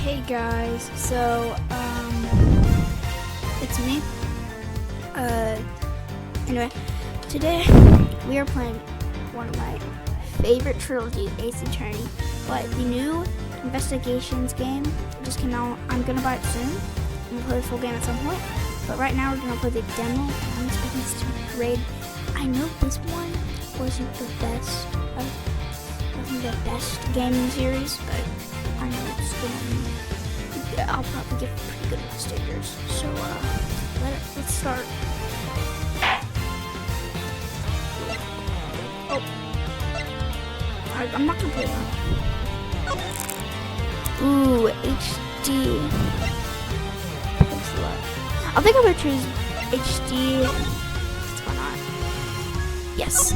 Hey guys, so it's me. Anyway, today we are playing one of my favorite trilogy, Ace Attorney, but the new Investigations game just came out. I'm gonna buy it soon. I'm gonna play the full game at some point, but right now we're gonna play the demo. I'm expecting this to be great. I know this one wasn't the best, gaming series, but I know it's gonna. I'll probably get pretty good with stickers. So let's start. Oh, I'm not gonna play that. Ooh, HD. I think I'm gonna choose HD. Why not? Yes.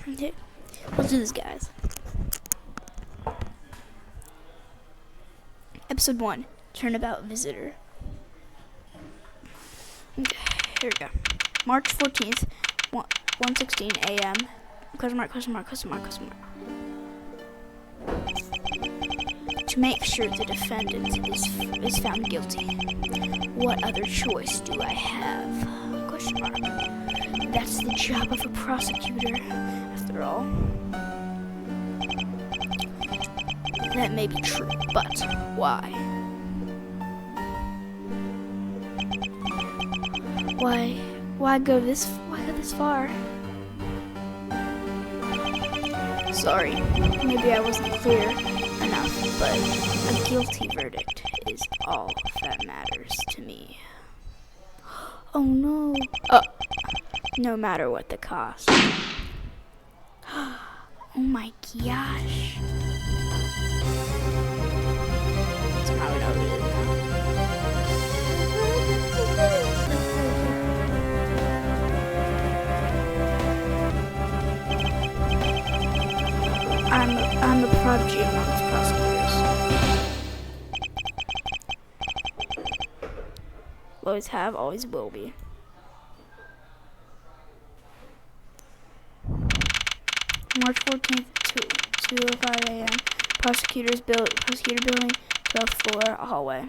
Okay, let's do this, guys. Episode 1, Turnabout Visitor. Okay, here we go. March 14th, 1:16 a.m. Question mark. To make sure the defendant is found guilty, what other choice do I have? Question mark. That's the job of a prosecutor, after all. That may be true, but why? Why go this far? Sorry, maybe I wasn't clear enough, but a guilty verdict is all that matters to me. Oh no. No matter what the cost. Oh my gosh. That's probably not what it is now. I'm a prodigy amongst prosecutors. Always have, always will be. March 14th, 2:05 a.m. Prosecutor building, 12th floor, hallway.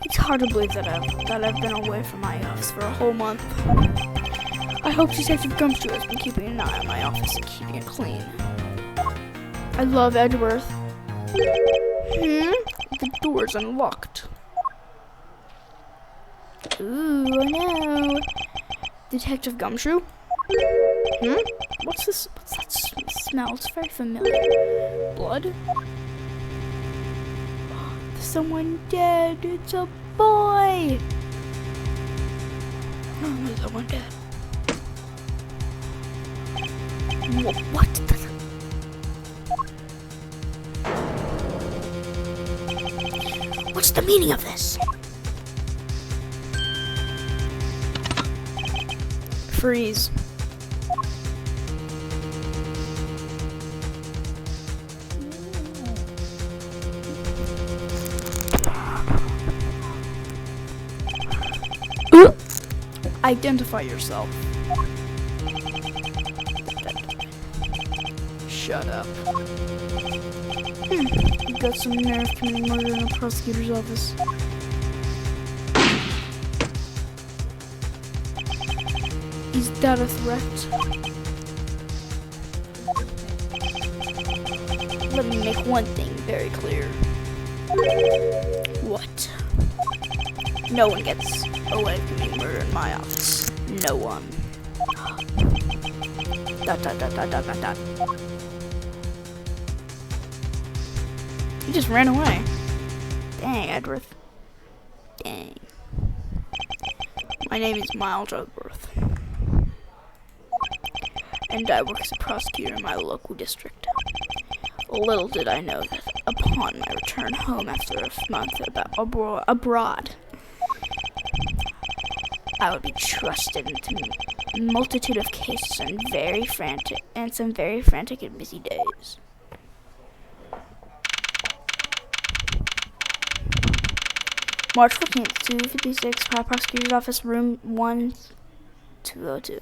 It's hard to believe that I've been away from my office for a whole month. I hope Detective Gumshoe has been keeping an eye on my office and keeping it clean. I love Edgeworth. The door's unlocked. Ooh, oh no. Detective Gumshoe? What's this? What's that smell? It's very familiar. Blood? Someone dead. It's a boy. Oh, there's someone dead. What the? What's the meaning of this? Freeze. Identify yourself. Shut up. You got some nerve committing murder in a prosecutor's office. Is that a threat? Let me make one thing very clear. What? No one gets away from committing murder in my office. No one. ... He just ran away. Dang, Edgeworth. Dang. My name is Miles Edgeworth, and I work as a prosecutor in my local district. Little did I know that upon my return home after a month abroad, I would be trusted into a multitude of cases and some very frantic and busy days. March 14th, 256, High Prosecutor's Office, Room 1. 202. ...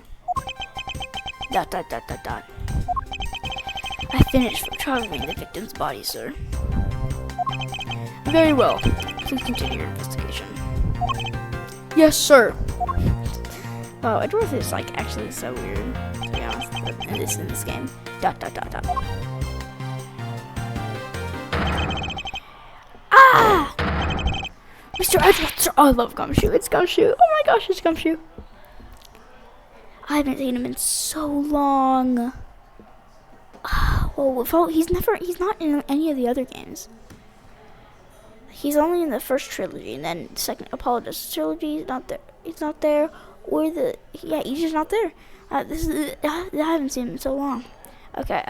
I finished photographing the victim's body, sir. Very well. Please continue your investigation. Yes, sir. Oh, Edgeworth is like actually so weird, to be honest, in this game. ... Ah! Mr. Edgeworth, sir. Oh, I love Gumshoe. It's Gumshoe. Oh my gosh, it's Gumshoe. I haven't seen him in so long. Well, he's not in any of the other games. He's only in the first trilogy, and then second Apollo Justice trilogy. He's not there. He's not there. Or he's just not there. I haven't seen him in so long. Okay,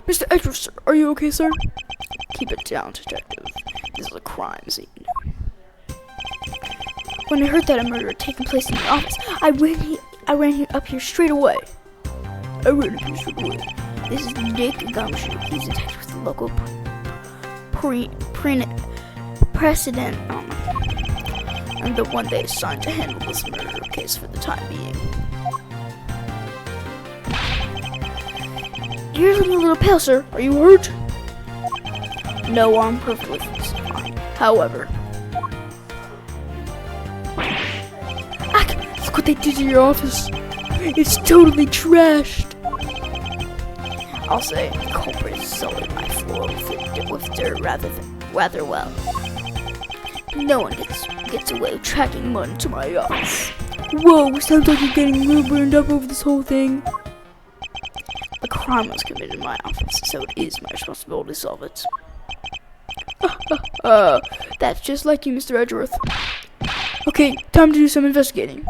Mr. Edgeworth, sir, are you okay, sir? Keep it down, detective. This is a crime scene. When I heard that a murder had taken place in the office, I ran up here straight away. This is Dick Gumshoe. He's a detective with the local precedent. I'm the one they assigned to handle this murder case for the time being. You're looking a little pale, sir. Are you hurt? No, I'm perfectly fine. However, look what they did to your office. It's totally trashed. I'll say the culprit sullied my floor with dirt rather well. No one gets away with tracking mud into my office. Whoa, sounds like you're getting a little burned up over this whole thing. The crime was committed in my office, so it is my responsibility to solve it. That's just like you, Mr. Edgeworth. Okay, time to do some investigating.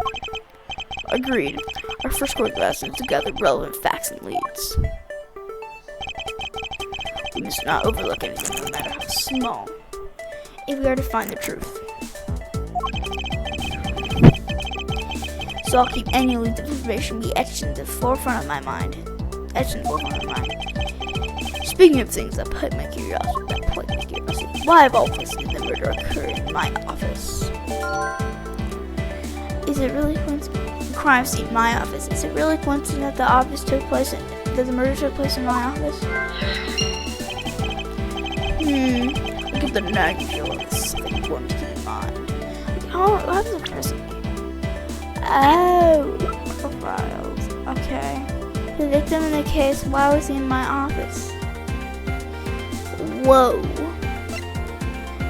Agreed. Our first course of action is to gather relevant facts and leads. We must not overlook anything, no matter how small, if we are to find the truth. So I'll keep any leads of information be etched in the forefront of my mind. Speaking of things that pique my curiosity, why of all places did the murder occur in my office? Is it really coincidence? Crime scene, my office. Is it really coincidence that the murder took place in my office? Look at the nagging feel of this thing important to keep in mind. How does it person? Oh, profiles. Okay. The victim in the case, why was he in my office? Whoa.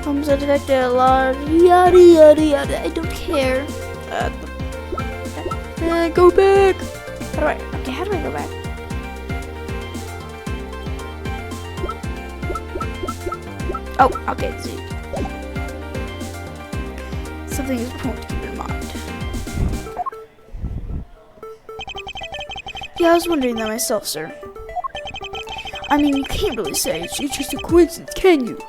Homicide detected a lot. Yada yada yada. I don't care. Go back. How do I go back? Oh, okay, see. Something is important to keep in mind. Yeah, I was wondering that myself, sir. I mean, you can't really say it's just a coincidence, can you?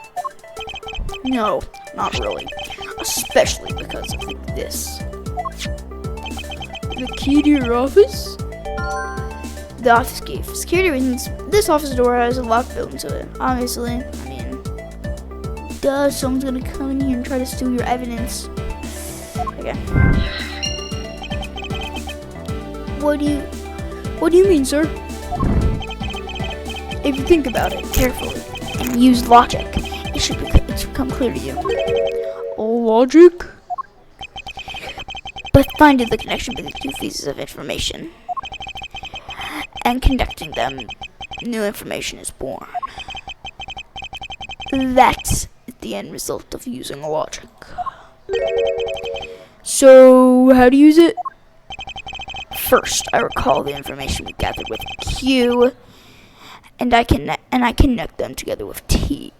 No, not really. Especially because of this. The key to your office? The office key. For security reasons, this office door has a lock built into it. Obviously, I mean, duh, someone's gonna come in here and try to steal your evidence. Okay. What do you mean, sir? If you think about it carefully and use logic, it should become clear to you. Logic? But finding the connection between two pieces of information and connecting them, new information is born. That's the end result of using logic. So, how to use it? First, I recall the information we gathered with Q, and I connect them together with T.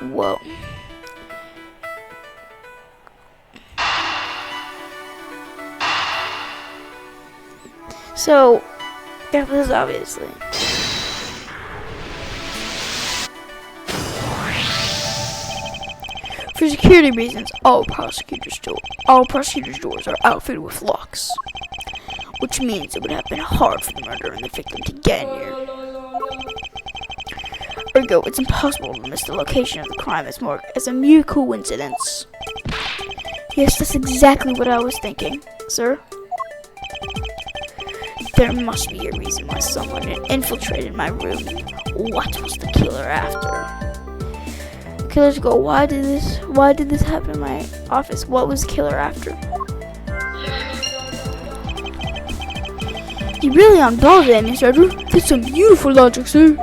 Whoa. So, that was obviously. For security reasons, all prosecutors' doors are outfitted with locks, which means it would have been hard for the murderer and the victim to get in here. Ergo, it's impossible to miss the location of the crime as a mere coincidence. Yes, that's exactly what I was thinking, sir. There must be a reason why someone infiltrated my room. What was the killer after? Killers go, why did this happen in my office? What was the killer after? You really unbothered that, Mr. Edward. That's some beautiful logic, sir.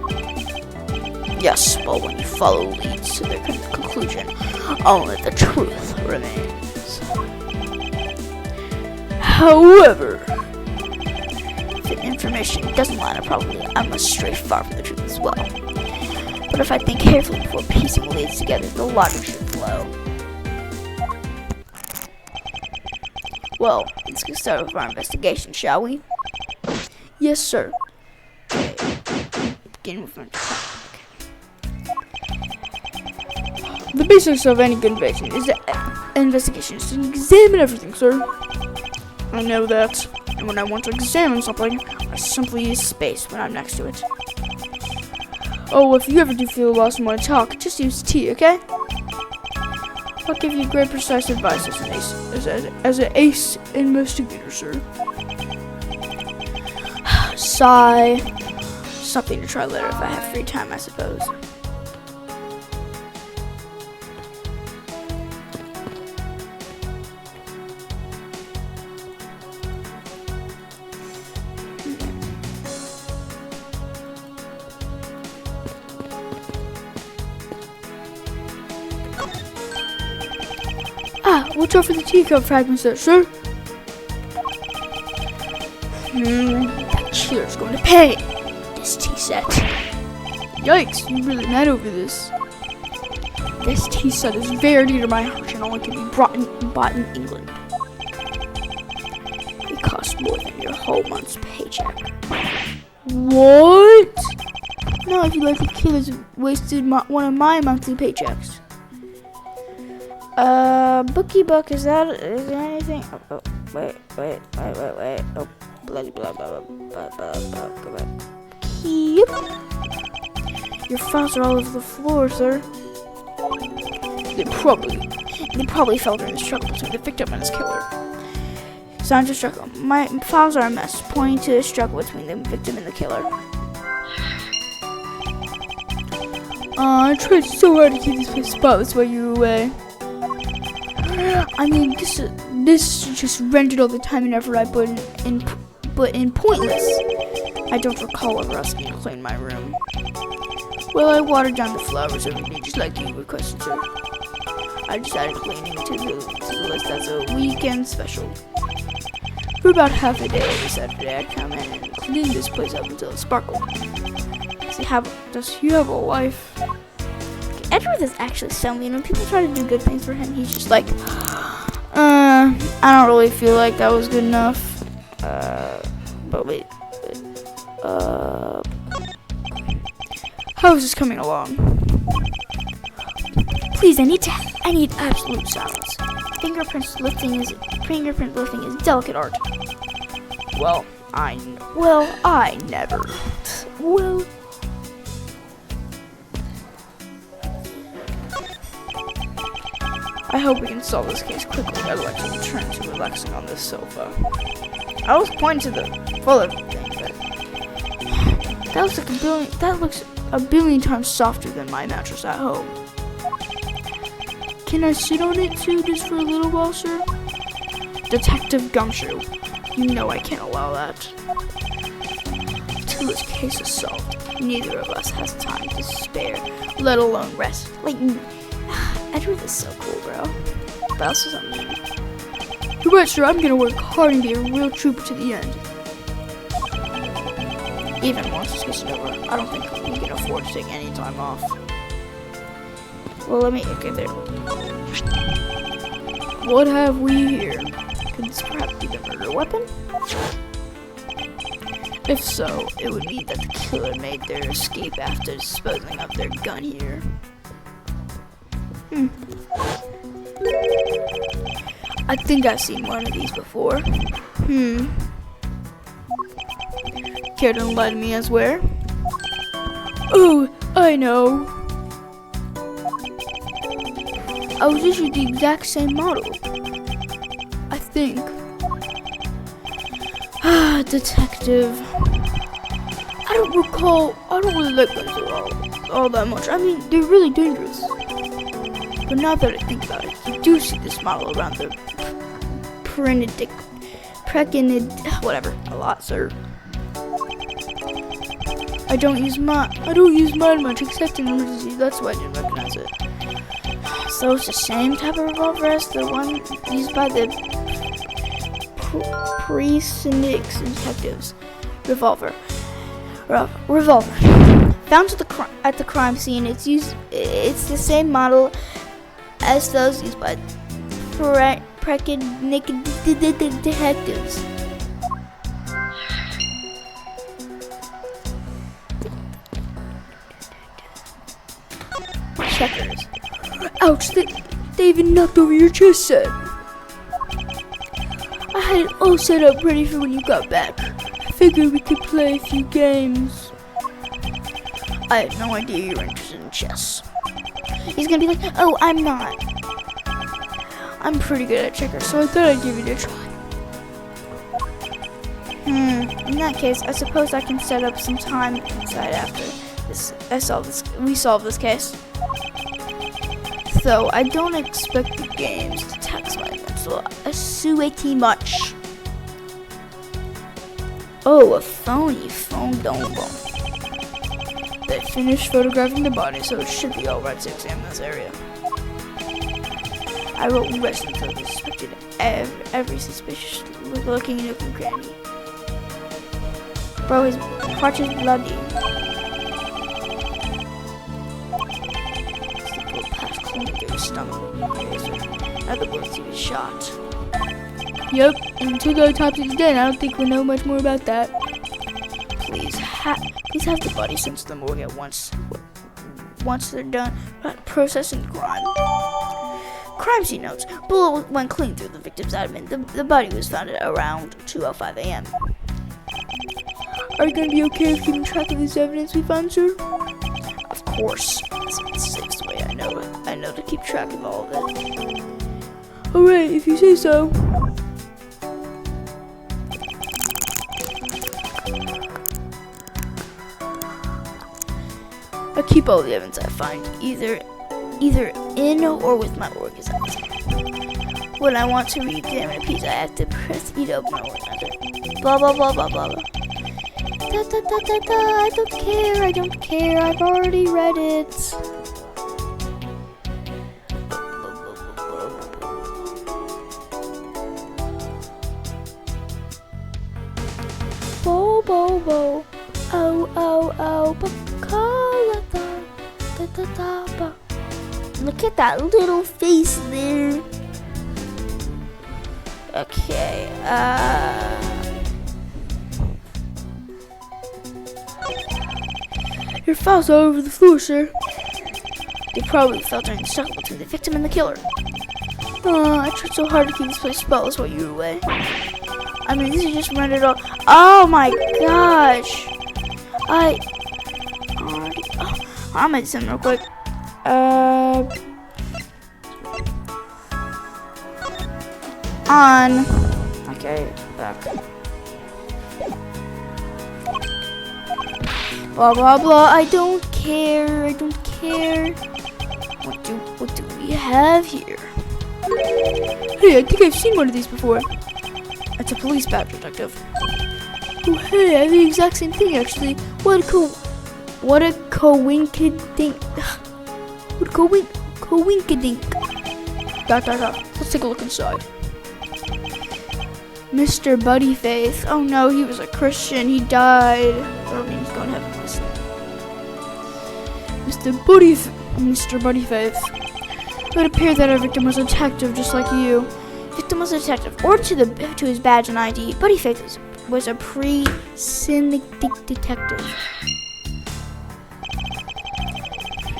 Yes, but when you follow leads to their conclusion, only the truth remains. However, if the information doesn't line up properly, I must stray far from the truth as well. But if I think carefully before piecing leads together, the logic should flow. Well, let's get started with our investigation, shall we? Yes, sir. Begin with our topic. The basics of any good investigation is to examine everything, sir. I know that. And when I want to examine something, I simply use space when I'm next to it. Oh, if you ever do feel lost and want to talk, just use T, okay? I'll give you great precise advice as an ace investigator, sir. Sigh. Something to try later if I have free time, I suppose. Watch out for the teacup fragments there, sir. That killer's going to pay. This tea set. Yikes, you're really mad over this. This tea set is very dear to my heart and only can be bought in England. It costs more than your whole month's paycheck. What? No, I feel like the killer's wasted one of my monthly paychecks. Bookie book, is there anything? Oh, wait. Oh, bloody blah, blah, blah, blah, go back. Yep. Your files are all over the floor, sir. They probably fell during the struggle between the victim and his killer. Signs of struggle. My files are a mess, pointing to a struggle between the victim and the killer. I tried so hard to keep this place spotless while you were away. I mean, this just rendered all the time and effort I put in pointless. I don't recall ever asking to clean my room. Well, I watered down the flowers every day, just like you requested, sir. I just added cleaning to the list as a weekend special. For about half a day every Saturday, I'd come in and clean this place up until it sparkled. Does he have a wife? Edward is actually so mean. When people try to do good things for him, he's just like, I don't really feel like that was good enough. But wait. How is this coming along? Please, I need absolute silence. Fingerprint lifting is delicate art. Well, I never. Well. I hope we can solve this case quickly. I'd like to return to relaxing on this sofa. I was pointing to the bullet thing, but that looks a billion times softer than my mattress at home. Can I sit on it too, just for a little while, sir? Detective Gumshoe, you know I can't allow that. Until this case is solved, neither of us has time to spare, let alone rest. Like, Edward is so cool, bro. But also so mean. You're right, sir. I'm gonna work hard and be a real trooper to the end. Even once this gets over, I don't think we can afford to take any time off. Well, okay, there. What have we here? Could this perhaps be the murder weapon? If so, it would mean that the killer made their escape after disposing of their gun here. I think I've seen one of these before. Care to enlighten me as where? Oh, I know. I was issued the exact same model. I think. Detective. I don't really like guns all that much. I mean, they're really dangerous. But now that I think about it, you do see this model around the whatever, a lot, sir. I don't use mine much except in emergency. That's why I didn't recognize it. So it's the same type of revolver as the one used by the pre-Syndics detectives. Revolver. Found at the crime scene. It's the same model as those used by detectives. Checkers. Ouch, they even knocked over your chess set. I had it all set up ready for when you got back. I figured we could play a few games. I had no idea you were interested in chess. He's gonna be like, oh, I'm not. I'm pretty good at checkers, so I thought I'd give it a try. In that case, I suppose I can set up some time inside after we solve this case. So I don't expect the games to tax my mental acuity much. Oh, a phony phone dongle. They finished photographing the body, so it should be alright to examine this area. I wrote rest until they suspected every suspicious looking nook and cranny. Bro, his crotch is bloody. Stomach. In other words, he was shot. Yep, and until the autopsy is done, I don't think we'll know much more about that. Please have the body sent to the morgue at once they're done processing the crime. Crime scene notes. Bullet went clean through the victim's abdomen. The body was found at around 2:05 a.m. Are you going to be okay with keeping track of this evidence we found, sir? Of course. It's the safest way I know to keep track of all of it. Alright, if you say so. I keep all the evidence I find, either in or with my organisms. When I want to re-examine a piece, I have to press E to open my organizer. Blah blah blah blah blah blah. I don't care, I've already read it. Bo, bo, bo, oh, oh, oh, ba. Look at that little face there. Okay, your files are over the floor, sir. They probably fell during the struggle between the victim and the killer. I tried so hard to keep this place spotless while you were away. I mean, this is just rendered all. Oh my gosh! I'm gonna do something real quick. On. Okay, back. Blah blah blah. I don't care. What do we have here? Hey, I think I've seen one of these before. It's a police badge, detective. Oh, hey, I have the exact same thing actually. What a coinkadink. What a coinkadink. Dot. Let's take a look inside. Mr. Buddyface. Oh no, he was a Christian. He died. I mean, he's going to heaven. Mr. Buddyface. It would appear that our victim was a detective, just like you. Victim was a detective, or to his badge and ID. Buddyface was a pre-Syndic detective.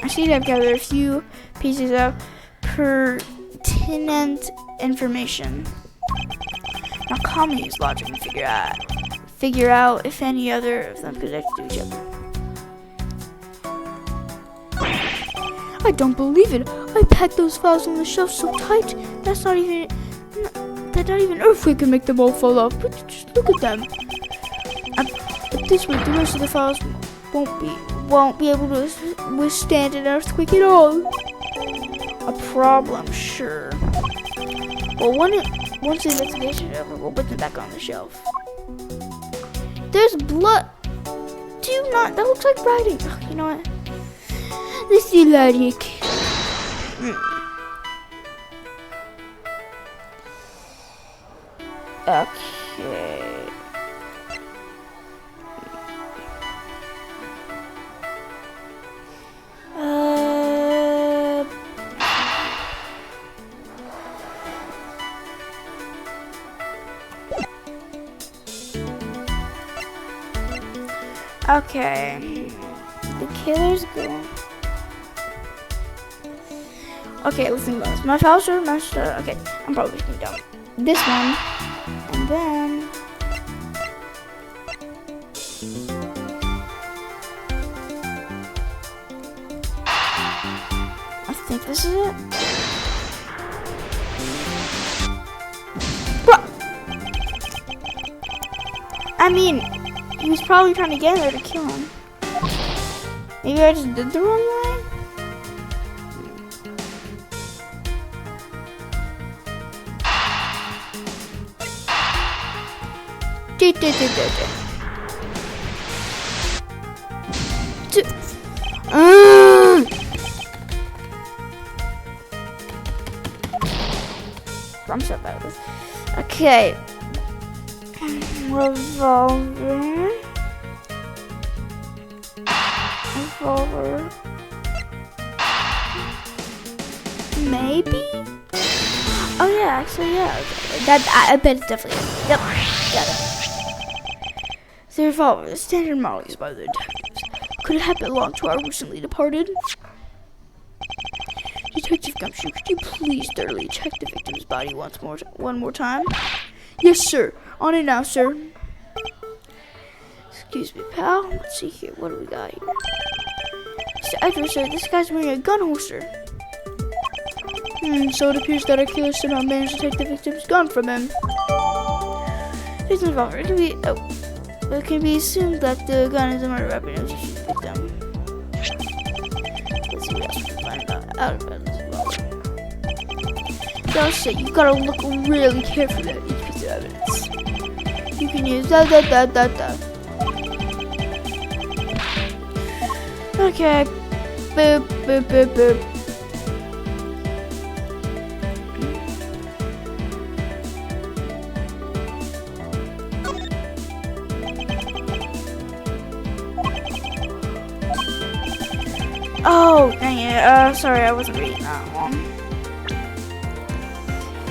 I see that I've gathered a few pieces of pertinent information. Now calmly use logic and figure out if any other of them connect to each other. I don't believe it. I packed those files on the shelf so tight. That not even an earthquake can make them all fall off. But just look at them. At this rate, the rest of the files won't be able to withstand an earthquake at all. A problem, sure. Well, once the investigation is over, we'll put them back on the shelf. There's blood. That looks like writing. Oh, you know what? Let's do logic. Okay. Okay. The killer's gone. Okay, let's think about this. My files are matched. Okay, I'm probably going down this one, and then I think this is it. What? I mean, he was probably trying to get in there to kill him. Maybe I just did the wrong way? I'm so bad at this. Okay. Revolver. Maybe? Oh yeah, actually yeah. That I bet it's definitely it. Yep, got it. The revolver, the standard model used by the detectives. Could it have belonged to our recently departed? Detective Gumshoe, could you please thoroughly check the victim's body one more time? Yes, sir. On it now, sir. Excuse me, pal. Let's see here. What do we got here? Mr. Edward, sir, this guy's wearing a gun holster. So it appears that our killer somehow managed to take the victim's gun from him. Here's the revolver. It can be assumed that the gun is a murder weapon. It was just a victim. Let's see what else we can find out about this revolver. So I'll say, you've got to look really carefully at each piece of evidence. You can use da. Okay. Boop, boop, boop, boop. Oh, dang it. Sorry, I wasn't reading that one.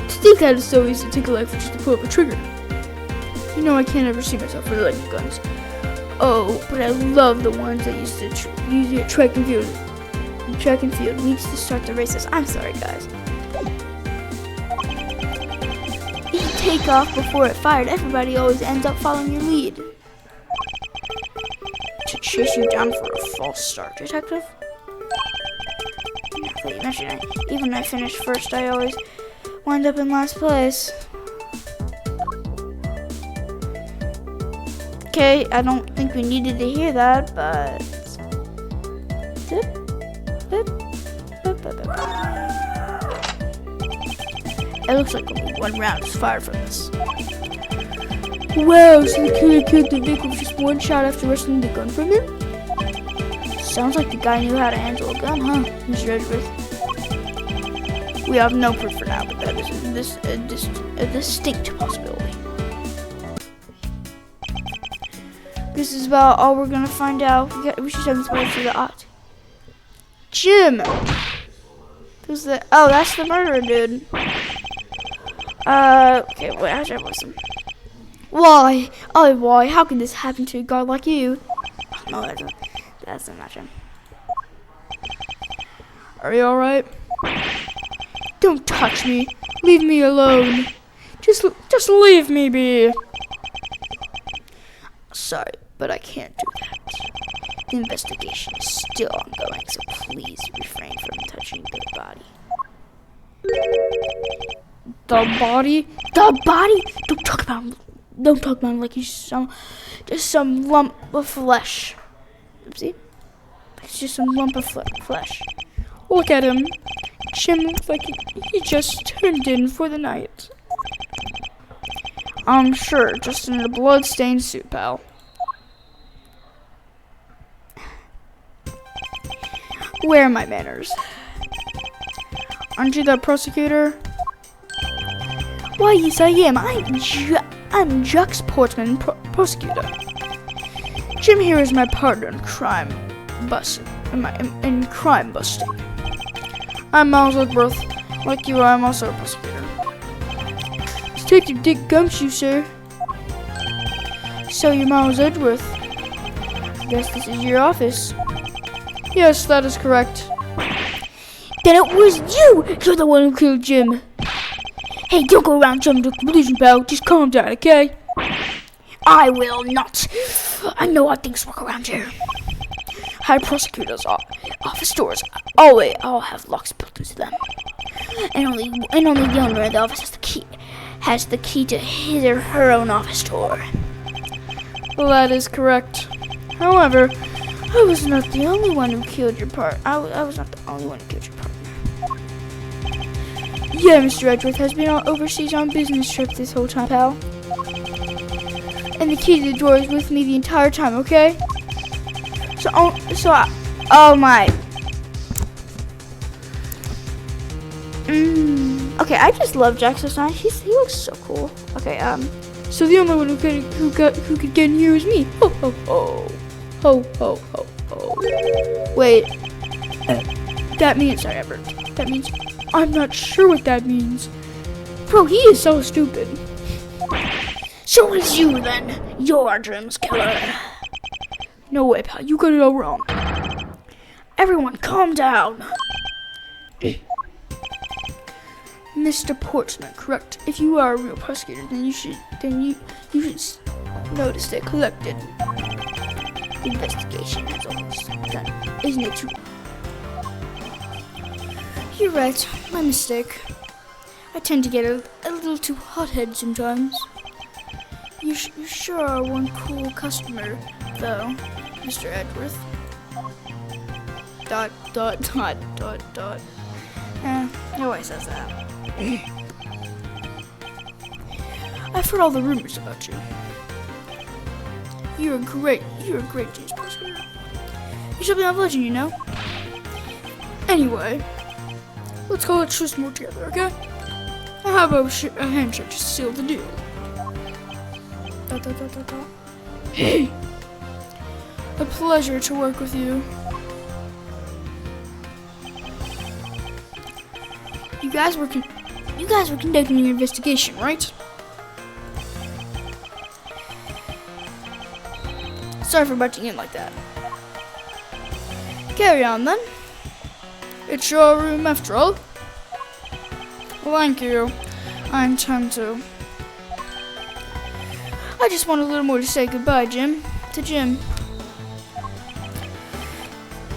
To think that it's so easy to take a life just to pull up a trigger. You know, I can't ever see myself really liking guns. Oh, but I love the ones that used to use it at track and field. Track and field needs to start the races. I'm sorry, guys. If you take off before it fired, everybody always ends up following your lead. To chase you down for a false start, detective? Now that you mention it, even when I finish first, I always wind up in last place. Okay, I don't think we needed to hear that, but... It looks like only one round is fired from this. Wow, so the killer killed the victim with just one shot after wresting the gun from him? Sounds like the guy knew how to handle a gun, huh, Mr. Edgeworth? We have no proof for now, but that is a distinct possibility. This is about all we're gonna find out. We should send this boy to the art. Jim! Who's the... Oh, that's the murderer, dude. Okay, wait, how should I voice him? Why? Oh, why? How can this happen to a guy like you? No, that's not him. Are you alright? Don't touch me. Leave me alone. Just leave me be. Sorry, but I can't do that. The investigation is still ongoing, so please refrain from the body. The body? Don't talk about him. Don't talk about him like he's just some lump of flesh. Oopsie. It's just some lump of flesh. Look at him. Jim looks like he just turned in for the night. I'm sure, just in a blood-stained suit, pal. Where are my manners? Aren't you the prosecutor? Why, yes, I am. I'm Jux Portman, prosecutor. Jim here is my partner in crime crime busting. I'm Miles Edgeworth. Like you, I'm also a prosecutor. Detective Dick Gumshoe, sir. So you're Miles Edgeworth. I guess this is your office. Yes, that is correct. Then it was you! You're the one who killed Jim. Hey, don't go around jumping to conclusions, pal. Just calm down, okay? I will not. I know how things work around here. High prosecutors' office doors all have locks built into them, and only the owner of the office has the key to his or her own office door. Well, that is correct. However, I was not the only one who killed your partner. I was not the only one who killed your partner. Yeah, Mr. Edgeworth has been overseas on business trip this whole time, pal. And the key to the door is with me the entire time, okay? Oh my. Okay, I just love Jackson Stein. He looks so cool. Okay, so the only one who could get in here was me. Ho ho ho. Ho ho ho ho. Wait. That means sorry, Albert. That means I'm not sure what that means. Bro, he is so stupid. So is you then. You're Jim's killer. No way, pal. You got it all wrong. Everyone, calm down. Mr. Portsman, correct. If you are a real prosecutor, then you should notice that collected. The investigation has almost done, isn't it true? You're right. My mistake. I tend to get a little too hot-headed sometimes. You sure are one cool customer, though, Mr. Edgeworth. ... Nobody says that. I've heard all the rumors about you. You're a great James prosecutor. You're something of a legend, you know. Anyway, let's call it truce more together, okay? How about a handshake to seal the deal? ... A pleasure to work with you. You guys were conducting your investigation, right? Sorry for butting in like that. Carry on then. It's your room after all. Thank you. I intend to. I just want a little more to say goodbye, Jim. To Jim.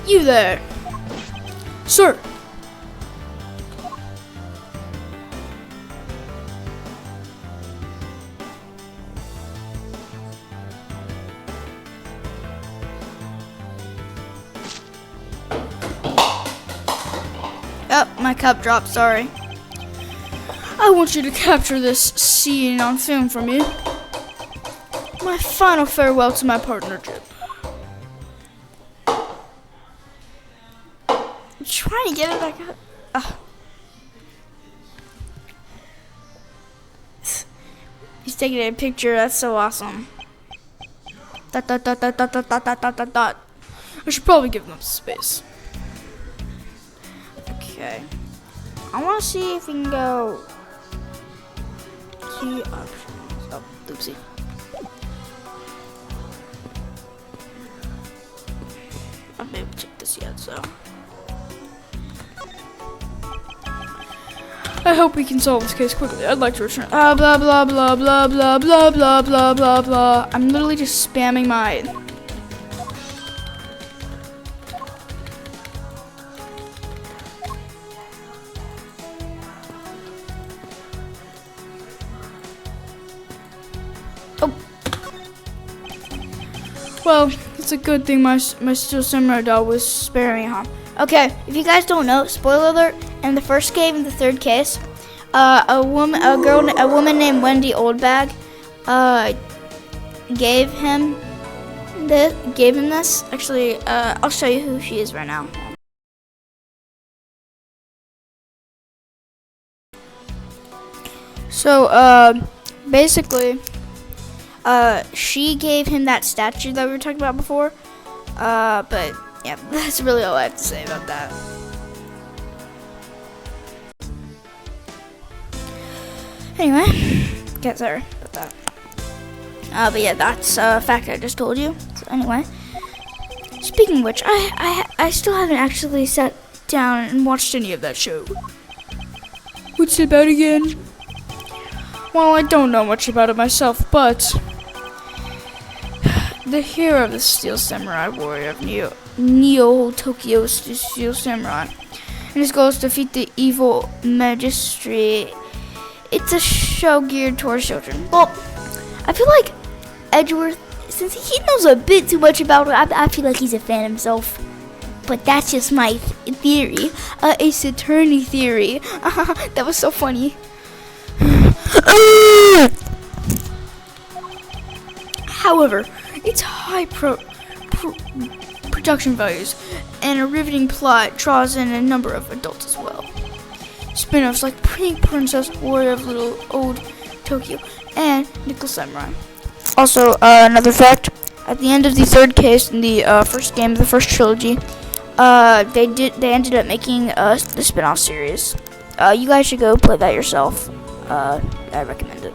You there. Sir. Oh, my cup dropped, sorry. I want you to capture this scene on film for me. My final farewell to my partner, Jim. I'm trying to get it back up. He's taking a picture, that's so awesome. ... I should probably give them space. Okay. I want to see if we can go key options. Oh, oopsie. I've never checked this yet, so. I hope we can solve this case quickly. I'd like to return. Blah blah blah blah blah blah blah blah blah blah. I'm literally just spamming my. Well, it's a good thing my Steel Samurai doll was sparing, huh? Okay, if you guys don't know, spoiler alert, in the first game, in the third case, a woman named Wendy Oldbag, gave him this. Actually, I'll show you who she is right now. So, basically, she gave him that statue that we were talking about before. But yeah, that's really all I have to say about that. Anyway, get sorry about that. But yeah, that's a fact I just told you. So anyway, speaking of which, I still haven't actually sat down and watched any of that show. What's it about again? Well, I don't know much about it myself, but the hero of the Steel Samurai warrior of Neo Tokyo Steel Samurai, and his goal is to defeat the evil magistrate. It's a show geared towards children. Well, I feel like Edgeworth, since he knows a bit too much about it, I feel like he's a fan himself. But that's just my theory. Ace Attorney theory. That was so funny. However, its high production values and a riveting plot draws in a number of adults as well. Spin-offs like Pink Princess, Warrior of Little Old Tokyo, and Nickel Samurai. Also, another fact, at the end of the third case in the first game of the first trilogy, they ended up making the spin-off series. You guys should go play that yourself. I recommend it.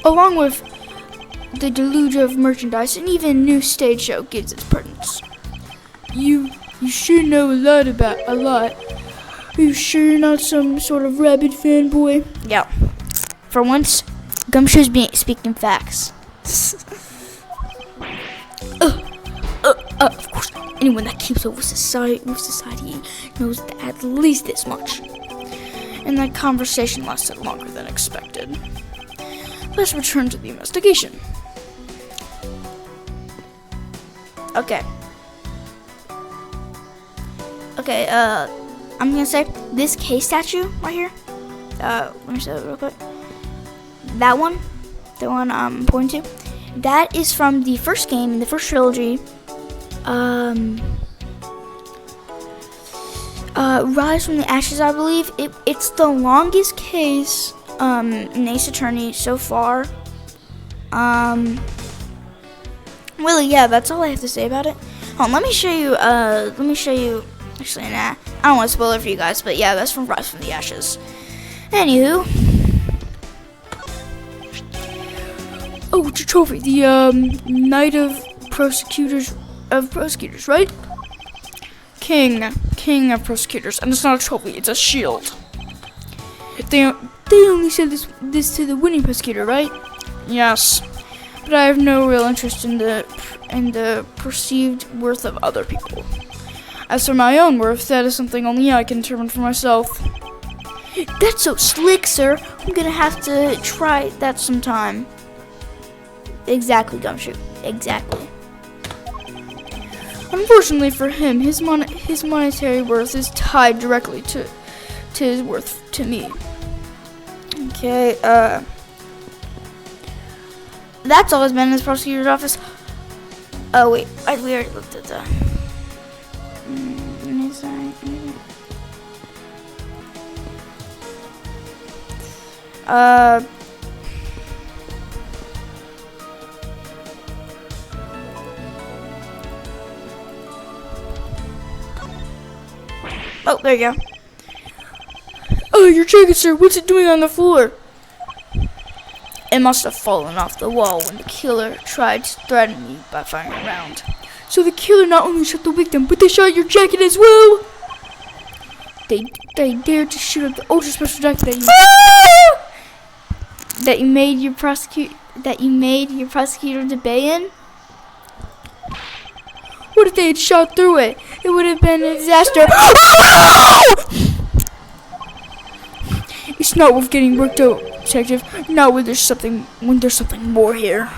Along with the deluge of merchandise and even new stage show gives its presence. You sure know a lot. Are you sure you're not some sort of rabid fanboy? Yeah. For once, Gumshoe's speaking facts. Of course, anyone that keeps up with society knows at least this much. And that conversation lasted longer than expected. Let's return to the investigation. Okay, I'm gonna say this case statue right here. Let me show it real quick. That one, the one I'm pointing to, that is from the first game in the first trilogy. Rise from the Ashes, I believe. It's the longest case in Ace Attorney so far. Really, yeah, that's all I have to say about it. Hold on, let me show you. Actually, nah, I don't want to spoil it for you guys, but yeah, that's from Rise from the Ashes. Anywho. Oh, it's a trophy. The Knight of Prosecutors, right? King of Prosecutors, and it's not a trophy; it's a shield. They only said this to the winning prosecutor, right? Yes, but I have no real interest in the perceived worth of other people. As for my own worth, that is something only I can determine for myself. That's so slick, sir. I'm gonna have to try that sometime. Exactly, Gumshoe. Exactly. Unfortunately for him, his monetary worth is tied directly to his worth to me. Okay, that's always been in his prosecutor's office. Oh wait, we already looked at that. Oh, there you go. Oh, your jacket, sir. What's it doing on the floor? It must have fallen off the wall when the killer tried to threaten me by firing a round. So the killer not only shot the victim, but they shot your jacket as well? They dared to shoot up the ultra special jacket that you made your prosecutor to bay in? What if they had shot through it? It would have been a disaster. It's not worth getting worked out, detective. Not when there's something more here.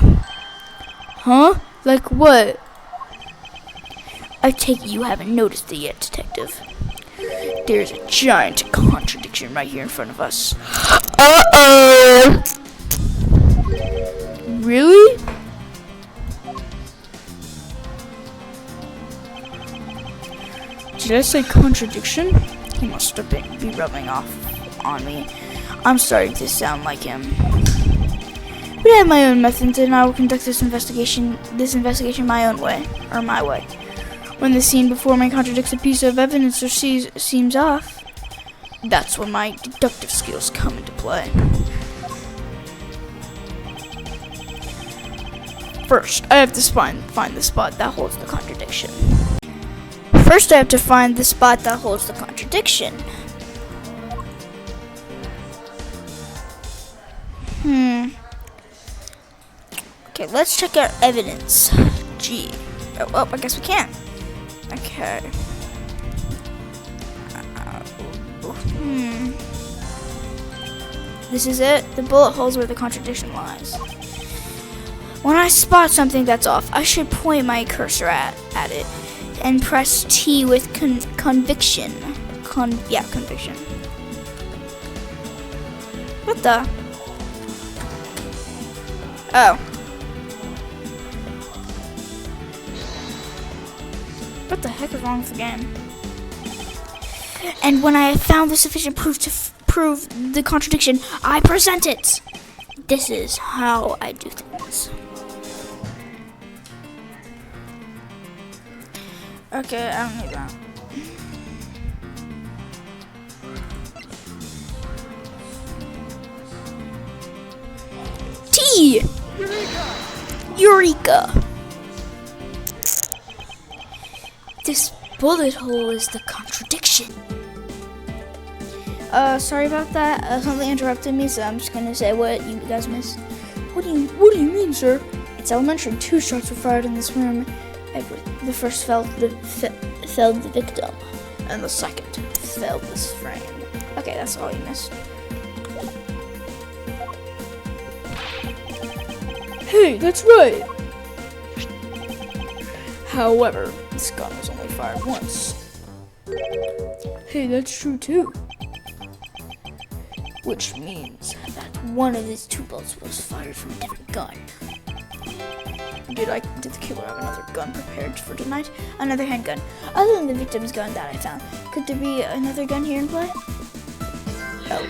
Huh? Like what? I take it you haven't noticed it yet, Detective. There's a giant contradiction right here in front of us. Uh-oh! Really? Did I say contradiction? He must have be rubbing off on me. I'm starting to sound like him. But I have my own methods, and I will conduct this investigation my own way, or my way. When the scene before me contradicts a piece of evidence or seems off, that's when my deductive skills come into play. First, I have to find the spot that holds the contradiction. Okay, let's check our evidence. Gee. Oh, I guess we can. Okay. This is it. The bullet holes where the contradiction lies. When I spot something that's off, I should point my cursor at it and press T with conviction. Conviction. What the? Oh. What the heck is wrong with the game? And when I have found the sufficient proof to prove the contradiction, I present it. This is how I do things. Okay, I don't need that. T! Eureka! This bullet hole is the contradiction. Sorry about that. Something interrupted me, so I'm just gonna say what you guys missed. What do you mean, sir? It's elementary. 2 shots were fired in this room. The first felled the victim, and the second felled this frame. Okay, that's all you missed. Hey, that's right. However, this gun was only fired once. Hey, that's true too. Which means that one of these 2 bullets was fired from a different gun. Did the killer have another gun prepared for tonight? Another handgun. Other than the victim's gun that I found, could there be another gun here in play? Oh.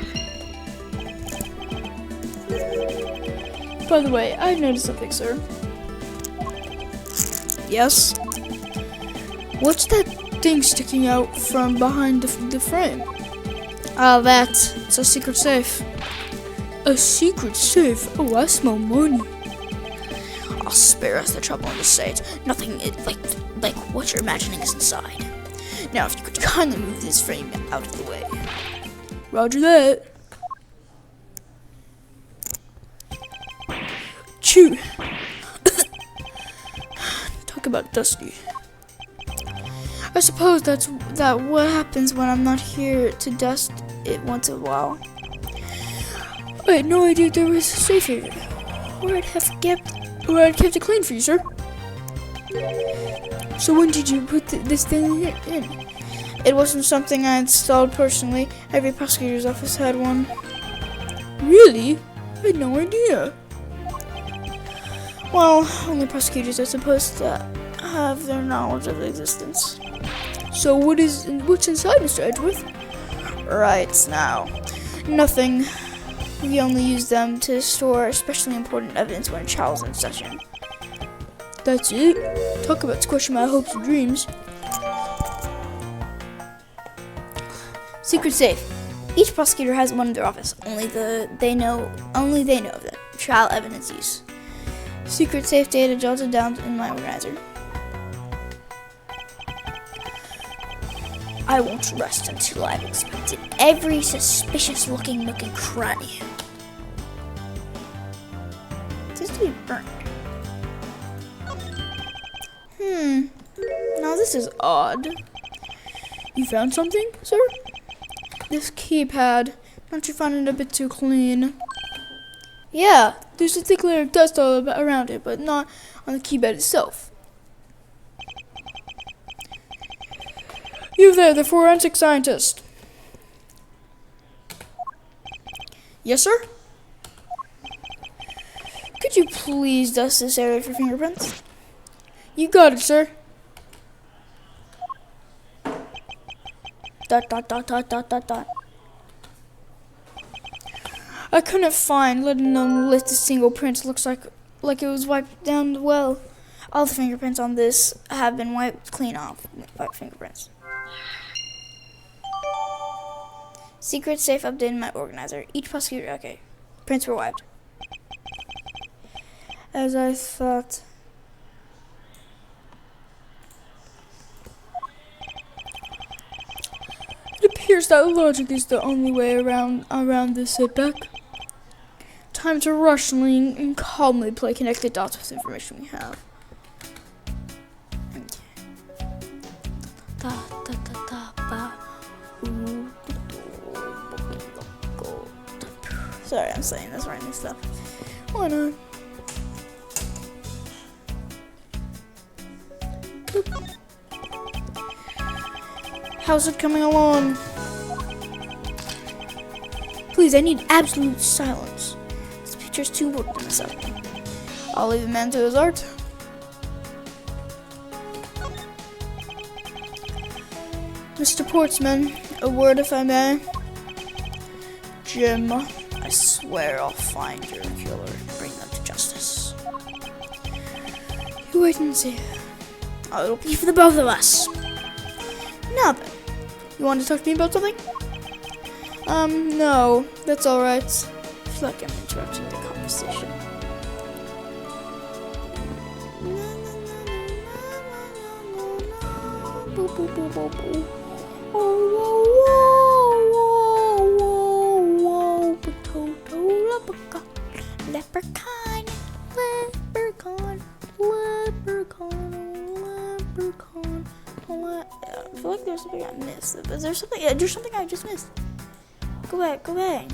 By the way, I've noticed something, sir. Yes? What's that thing sticking out from behind the frame? It's a secret safe. A secret safe? Oh, I smell money. I'll spare us the trouble and just say it's nothing like what you're imagining is inside. Now, if you could kindly move this frame out of the way. Roger that. Chew. Talk about dusty. I suppose that what happens when I'm not here to dust it once in a while. I had no idea there was a safe here. I'd kept it clean for you, sir. So when did you put this thing in? It wasn't something I installed personally. Every prosecutor's office had one. Really? I had no idea. Well, only prosecutors are supposed to have their knowledge of the existence. So what's inside, Mr. Edgeworth? Right now, nothing. We only use them to store especially important evidence when a child's in session. That's it? Talk about squashing my hopes and dreams. Secret safe. Each prosecutor has one in their office. Only they know of the trial evidence use. Secret safe data jotted down in my organizer. I won't rest until I've inspected every suspicious-looking nook and cranny. It seems to be burnt. Now this is odd. You found something, sir? This keypad. Don't you find it a bit too clean? Yeah, There's a thick layer of dust all around it, but not on the keypad itself. You there, the forensic scientist. Yes, sir? Could you please dust this area for fingerprints? You got it, sir. Dot, dot, dot, dot, dot, dot, dot. I couldn't find, let alone list a single print. Looks like it was wiped down the well. All the fingerprints on this have been wiped clean off by fingerprints. Secret safe update in my organizer. Each prosecutor, okay. Prints were wiped. As I thought. It appears that logic is the only way around this setback. Time to rushly and calmly connect the dots with information we have. Sorry, I'm saying this random stuff. Why not? Boop. How's it coming along? Please, I need absolute silence. This picture's too important to mess up. I'll leave the man to his art. Mr. Portsman, a word if I may. Jim, I swear I'll find your killer and bring them to justice. You wait and see. It'll be for the both of us. Now then, you want to talk to me about something? No, that's alright. I feel like I'm interrupting the conversation. Leprechaun, leprechaun, leprechaun, leprechaun. I feel like there's something I missed. Is there something? Yeah, there's something I just missed. Go back, go back.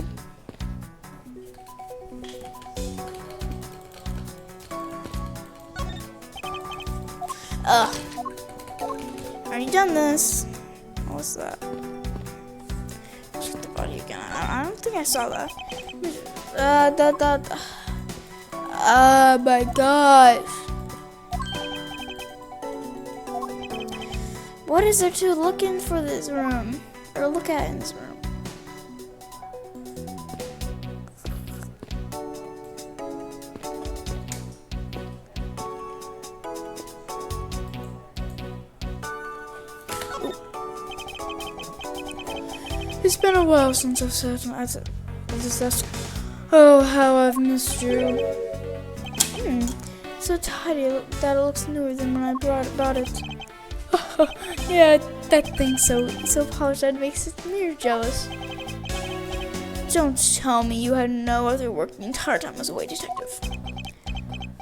Already done this. What's that? Check the body again. I don't think I saw that. My gosh. What is there to look in for this room? Or look at in this room? It's been a while since I've sat at this desk. Oh, how I've missed you. So tidy that it looks newer than when I bought it. Yeah, that thing so polished that makes it near jealous. Don't tell me you had no other work the entire time as a way detective.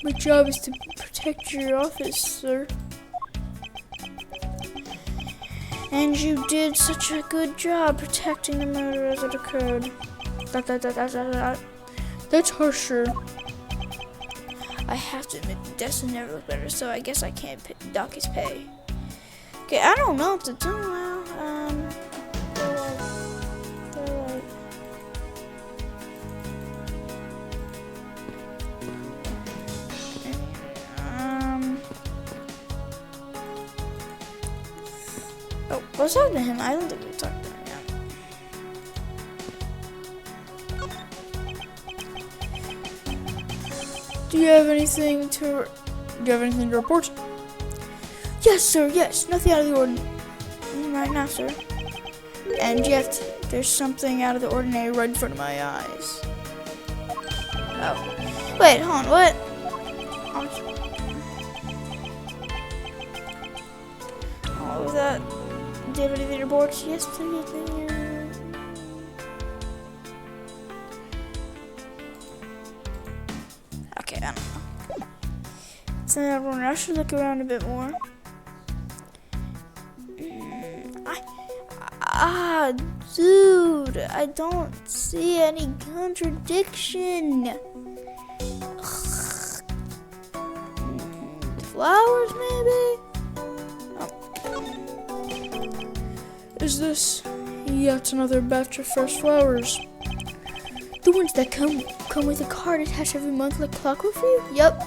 My job is to protect your office, sir. And you did such a good job protecting the murder as it occurred. That's harsher. I have to admit, the desk never looked better, so I guess I can't dock his pay. Okay, I don't know what to do now. Oh, what's happened to him? I don't think we talked to him yet. Do you have anything to report? Yes, sir, yes. Nothing out of the ordinary right now, sir. And yet, there's something out of the ordinary right in front of my eyes. Oh. Wait, hold on, what? Oh, was that? Do you have anything to report? Yes, please. Okay, I don't know. So everyone, I should look around a bit more. Dude, I don't see any contradiction. flowers, maybe? Oh. Is this yet another batch of fresh flowers? The ones that come with a card attached every month like clockwork for you? Yep.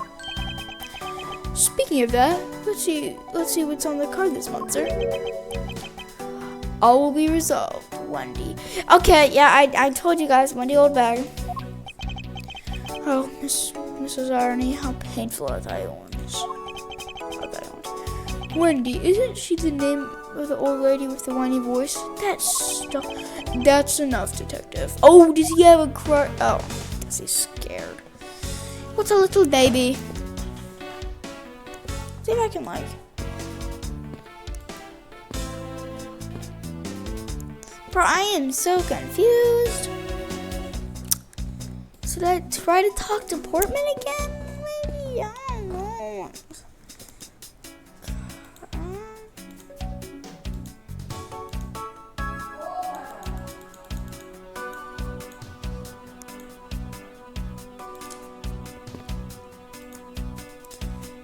Speaking of that, let's see what's on the card this month, sir. All will be resolved, Wendy. Okay, yeah, I told you guys, Wendy Oldbag. Oh, Mrs. Irony, how painful are thy horns. Wendy, isn't she the name of the old lady with the whiny voice? That's enough, detective. Oh, does he have a crush? Oh, is he scared? What's a little baby? See if I can Bro, I am so confused. Should I try to talk to Portman again? Maybe? I don't know.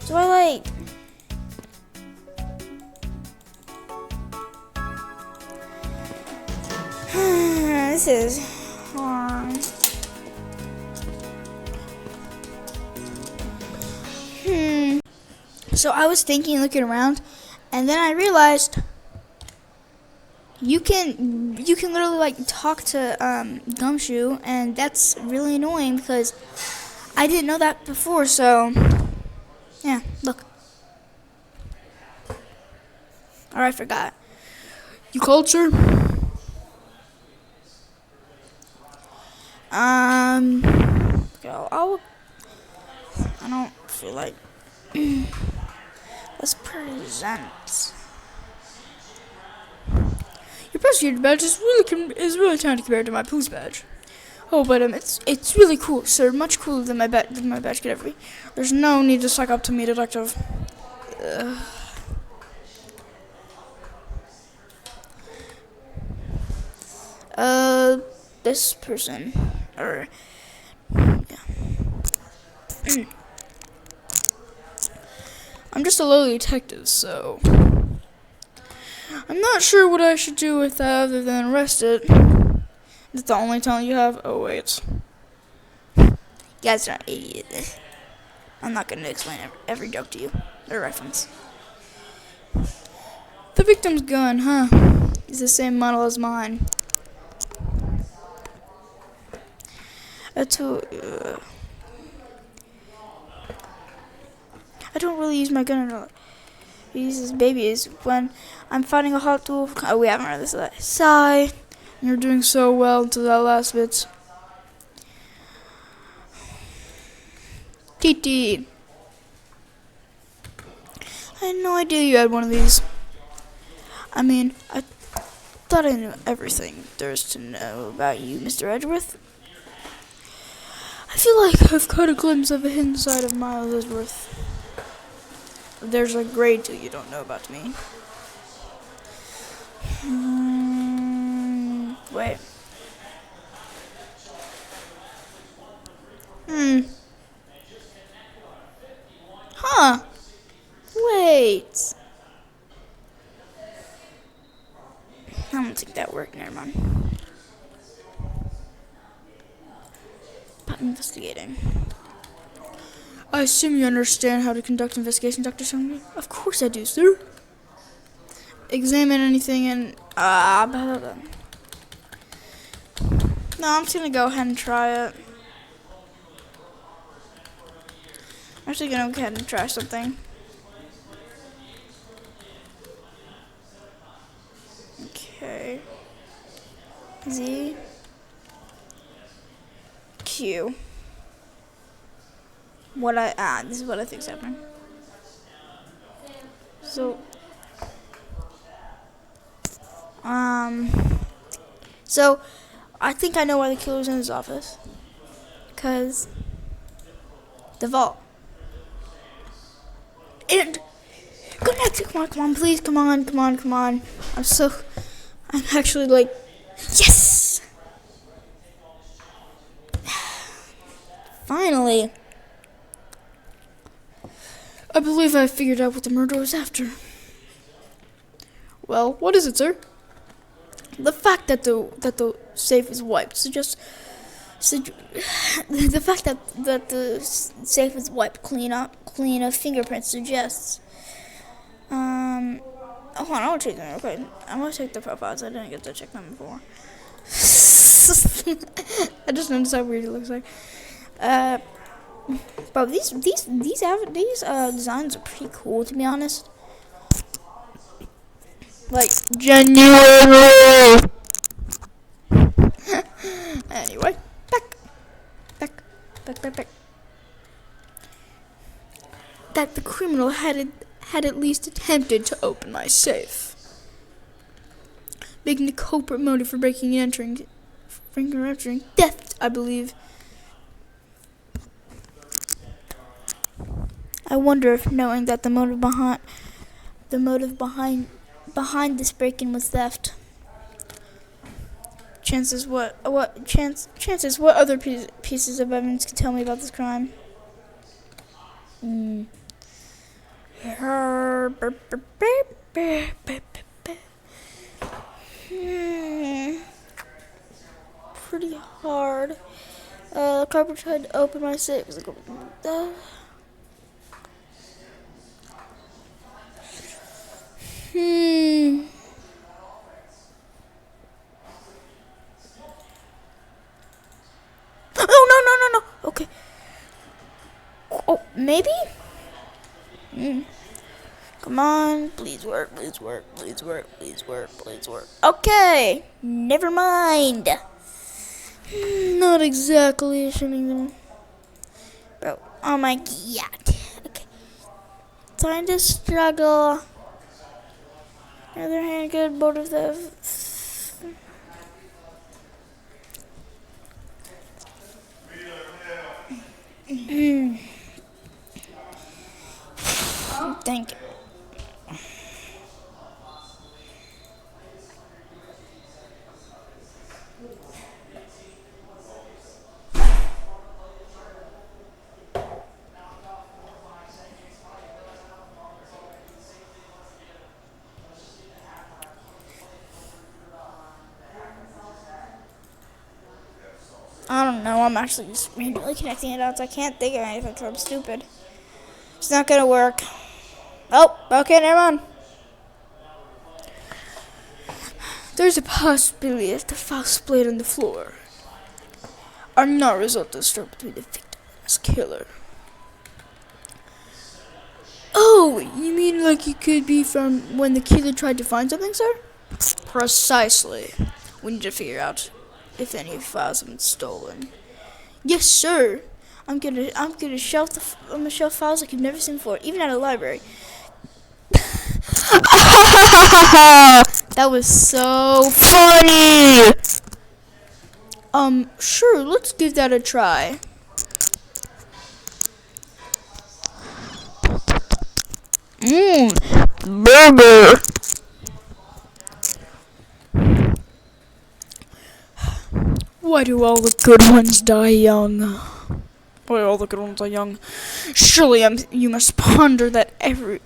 Do I this is hard. So I was thinking, looking around, and then I realized you can literally talk to Gumshoe, and that's really annoying because I didn't know that before. So yeah, look. Or I forgot. You called, sir? I don't feel like. Let's present. Your prosecutor badge is really tiny compared to my police badge. Oh, but it's really cool, sir. Much cooler than my badge could ever be. There's no need to suck up to me, detective. This person, or yeah. I'm just a lowly detective, so I'm not sure what I should do with that other than arrest it. That's the only talent you have? Oh, wait. You guys are an idiot. I'm not going to explain every joke to you, or reference. The victim's gun, huh? Is the same model as mine. I don't really use my gun at all. I use this babies when I'm fighting a hot wolf. Oh, we haven't read this yet. Sigh. You're doing so well until that last bit. TT. I had no idea you had one of these. I mean, I thought I knew everything there is to know about you, Mr. Edgeworth. I feel like I've caught a glimpse of the hidden side of Miles Edgeworth. There's a grade 2 you don't know about me. Wait. Huh. Wait. I don't think that worked. Never mind. But investigating. I assume you understand how to conduct investigation, Dr. Sung. Of course I do, sir. Examine anything and blah, blah, blah. No, I'm just gonna go ahead and try it. I'm actually gonna go ahead and try something. Okay. Z. Q. This is what I think's happening. So I think I know why the killer's in his office. 'Cause the vault. And come on, please, come on. I'm actually like, yes! Finally. I believe I figured out what the murder was after. Well, what is it, sir? The fact that the safe is wiped suggests the fact that the safe is wiped clean of fingerprints suggests. Hold on, I'll check them real quick. I'm gonna check the profiles. I didn't get to check them before. I just noticed how weird it looks like. But these designs are pretty cool, to be honest. Like, genuinely. Anyway, back. That the criminal had at least attempted to open my safe, making the culprit motive for breaking and entering theft, I believe. I wonder if knowing that the motive behind this break-in was theft. Chances what other pieces of evidence can tell me about this crime? Pretty hard. The carpenter tried to open my safe. Oh, no. Okay. Oh, maybe? Come on. Please work. Okay. Never mind. Not exactly assuming them. Bro, oh my god. Okay. Time to struggle. On the other hand, good motive theft. Thank you. I don't know, I'm actually just randomly connecting it out, so I can't think of anything because I'm stupid. It's not gonna work. Oh, okay, never mind. There's a possibility that the files splayed on the floor are not a result of the struggle between the victim and his killer. Oh, you mean like it could be from when the killer tried to find something, sir? Precisely. We need to figure out if any files have been stolen. Yes, sir. I'm gonna shelf files like you've never seen before, even at a library. That was so funny. Sure, let's give that a try. Burger. Why do all the good ones die young? Why all the good ones are young? Surely you must ponder that every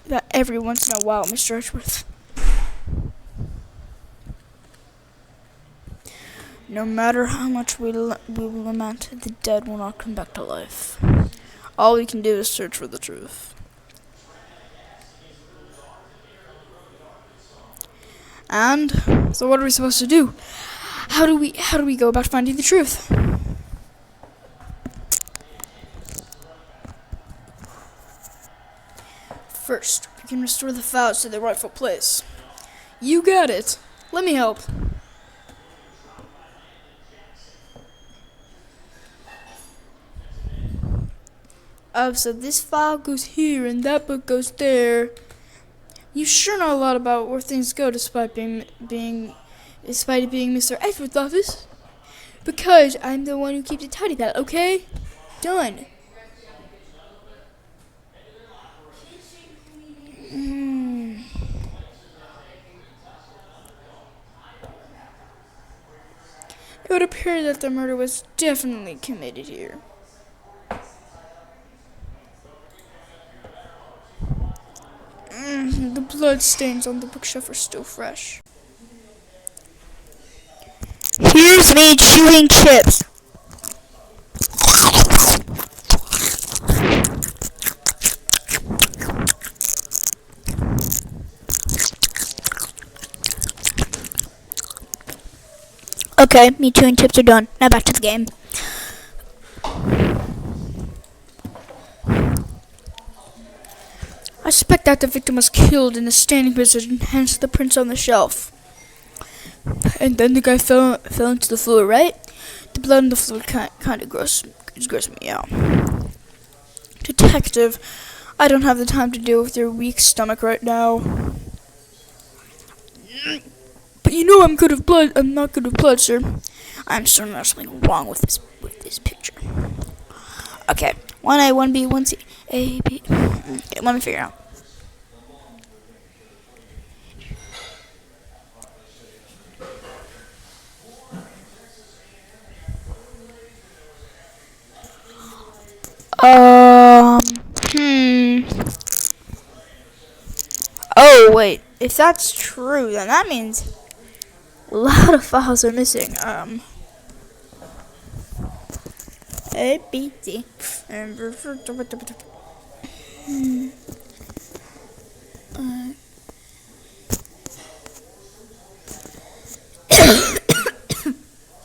once in a while, Mr. Edgeworth. No matter how much we lament, the dead will not come back to life. All we can do is search for the truth. And so, what are we supposed to do? How do we go about finding the truth? First, we can restore the files to their rightful place. You got it. Let me help. So this file goes here and that book goes there. You sure know a lot about where things go, despite it being Mr. Edgeworth's office. Because I'm the one who keeps it tidy, that okay? Done. It would appear that the murder was definitely committed here. blood stains on the bookshelf are still fresh. Here's me chewing chips. Okay, me chewing chips are done. Now back to the game. I suspect that the victim was killed in a standing position, hence the prints on the shelf. And then the guy fell into the floor, right? The blood on the floor kind of gross me out. Detective, I don't have the time to deal with your weak stomach right now. But you know I'm good with blood. I'm not good with blood, sir. I'm certain there's something wrong with this picture. Okay, 1A, 1B, 1C, A, B. Okay, let me figure it out. Oh, wait. If that's true, then that means a lot of files are missing. A, B, C.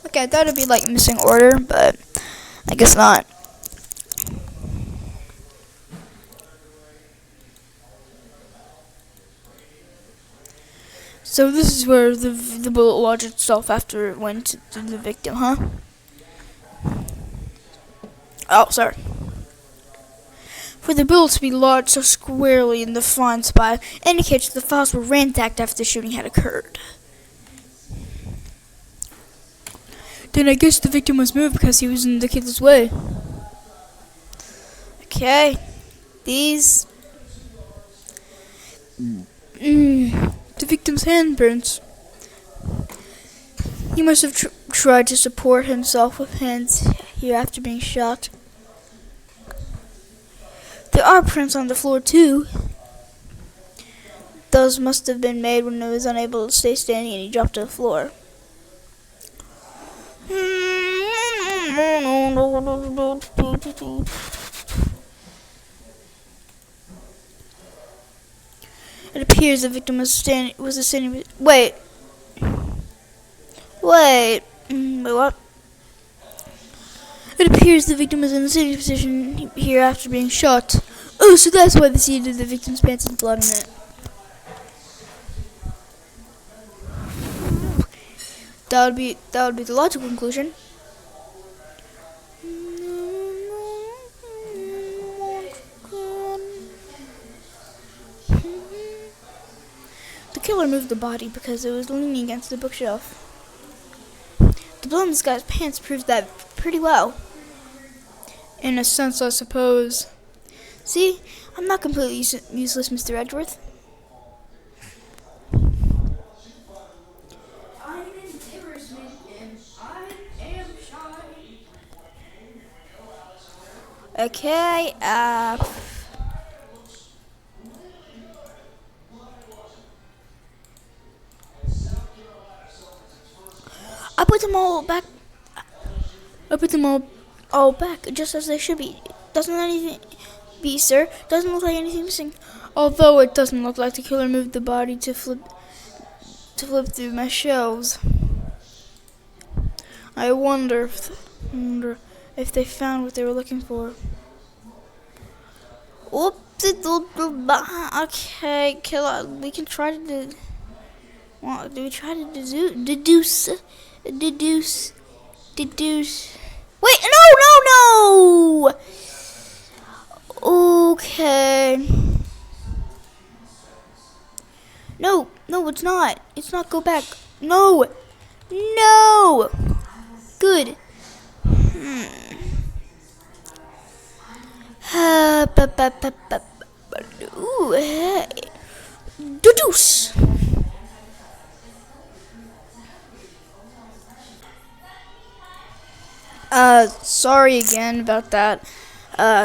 Okay, I thought it'd be like missing order, but I guess not. So this is where the bullet lodged itself after it went to the victim, huh? Oh, sorry. For the bullet to be lodged so squarely in the flying spot indicates the files were ransacked after the shooting had occurred. Then I guess the victim was moved because he was in the killer's way. Okay. These... the victim's handprints. He must have tried to support himself with hands here after being shot. There are prints on the floor too. Those must have been made when he was unable to stay standing and he dropped to the floor. It appears the victim was standing. Wait. Wait, what? It appears the victim was in the sitting position here after being shot. Oh, so that's why the seat of the victim's pants has blood in it. That would be the logical conclusion. The killer moved the body because it was leaning against the bookshelf. The blood in this guy's pants proves that pretty well. In a sense, I suppose. See, I'm not completely useless, Mr. Edgeworth. I'm embarrassment and I am shy. Okay, I put them all back. I put them all back, just as they should be. Doesn't anything be, sir? Doesn't look like anything missing. Although it doesn't look like the killer moved the body to flip through my shelves. I wonder if they found what they were looking for. Okay, killer. We can try to do we try to deduce? Wait, no! Okay. No, it's not. It's not. Go back. No. Good. Ooh, hey. Deduce. Sorry again about that.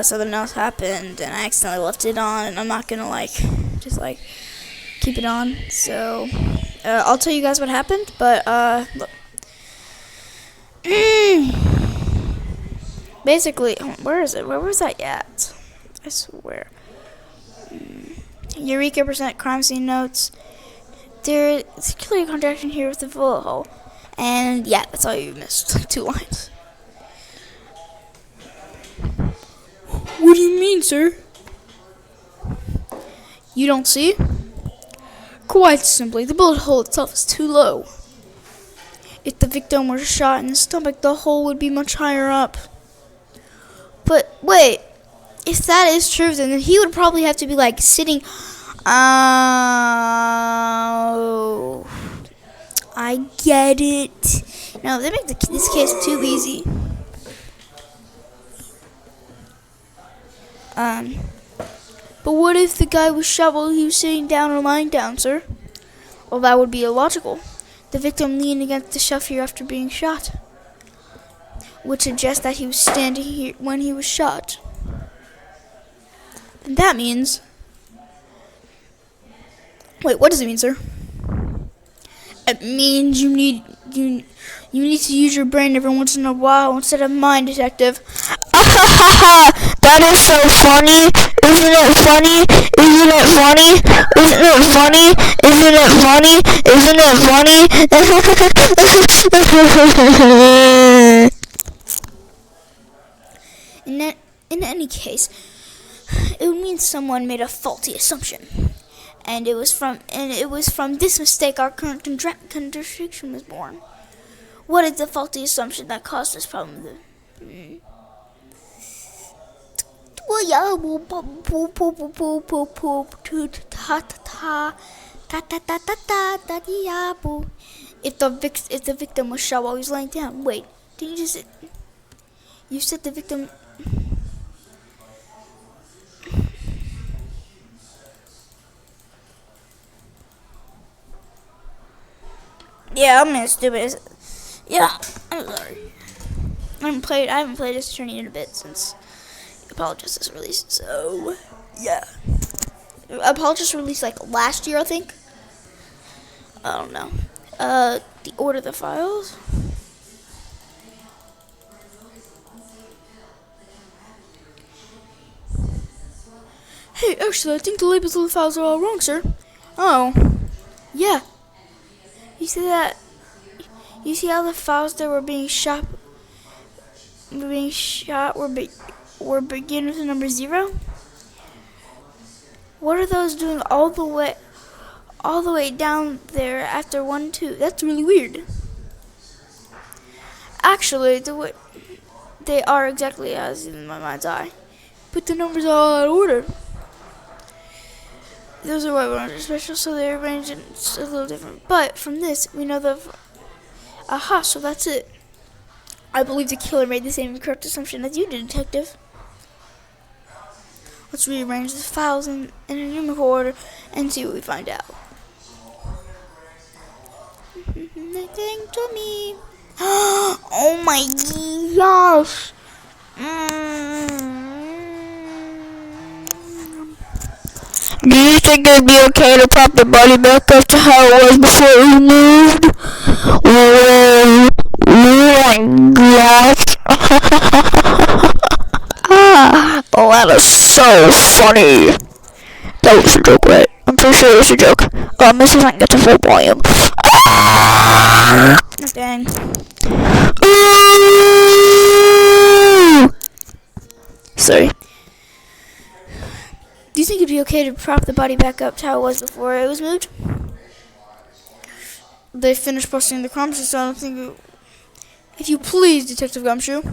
Something else happened and I accidentally left it on, and I'm not gonna keep it on. So I'll tell you guys what happened. But look. Basically, where is it? Where was I at? I swear. Eureka percent crime scene notes. There's clearly a contraction here with the bullet hole. And yeah, that's all you missed. 2 lines. What do you mean, sir? You don't see? Quite simply, the bullet hole itself is too low. If the victim were shot in the stomach, the hole would be much higher up. But wait, if that is true, then he would probably have to be like sitting. Oh, I get it. No, they make this case too easy. But what if the guy was shot while he was sitting down or lying down, sir? Well, that would be illogical. The victim leaned against the shelf here after being shot, which suggests that he was standing here when he was shot. And that means... Wait, what does it mean, sir? It means you need to use your brain every once in a while instead of mine, detective. That is so funny. Isn't it funny? Isn't it funny? Isn't it funny? Isn't it funny? Isn't it funny? In any case, it would mean someone made a faulty assumption, and it was from this mistake our current contradiction was born. What is the faulty assumption that caused this problem? If the victim was shot while he was laying down. Wait, didn't you just... You said the victim... Yeah, I'm stupid. Yeah, I'm sorry. I haven't played Ace Attorney in a bit since Apologist is released. So yeah, Apologist released like last year, I think. I don't know. The order of the files. Hey, actually, I think the labels of the files are all wrong, sir. Oh, yeah. You see that? You see how the files that were being shot were begin with the number 0? What are those doing all the way down there after 1, 2? That's really weird. Actually, they are exactly as in my mind's eye, but the numbers are all out of order. Those are white ones special, so they're arranged a little different. But from this, we know aha, so that's it. I believe the killer made the same correct assumption as you did, detective. Let's rearrange the files in a numerical order and see what we find out. Nothing to me. Oh my gosh. Do you think it'd be okay to prop the body back up to how it was before it was moved? Oh my gosh. Oh, that was so funny. That was a joke, right? I'm pretty sure it was a joke. Let me see if I can get to full volume. Dang. Sorry. Do you think it'd be okay to prop the body back up to how it was before it was moved? They finished posting the crime scene, so I don't think if you please, Detective Gumshoe.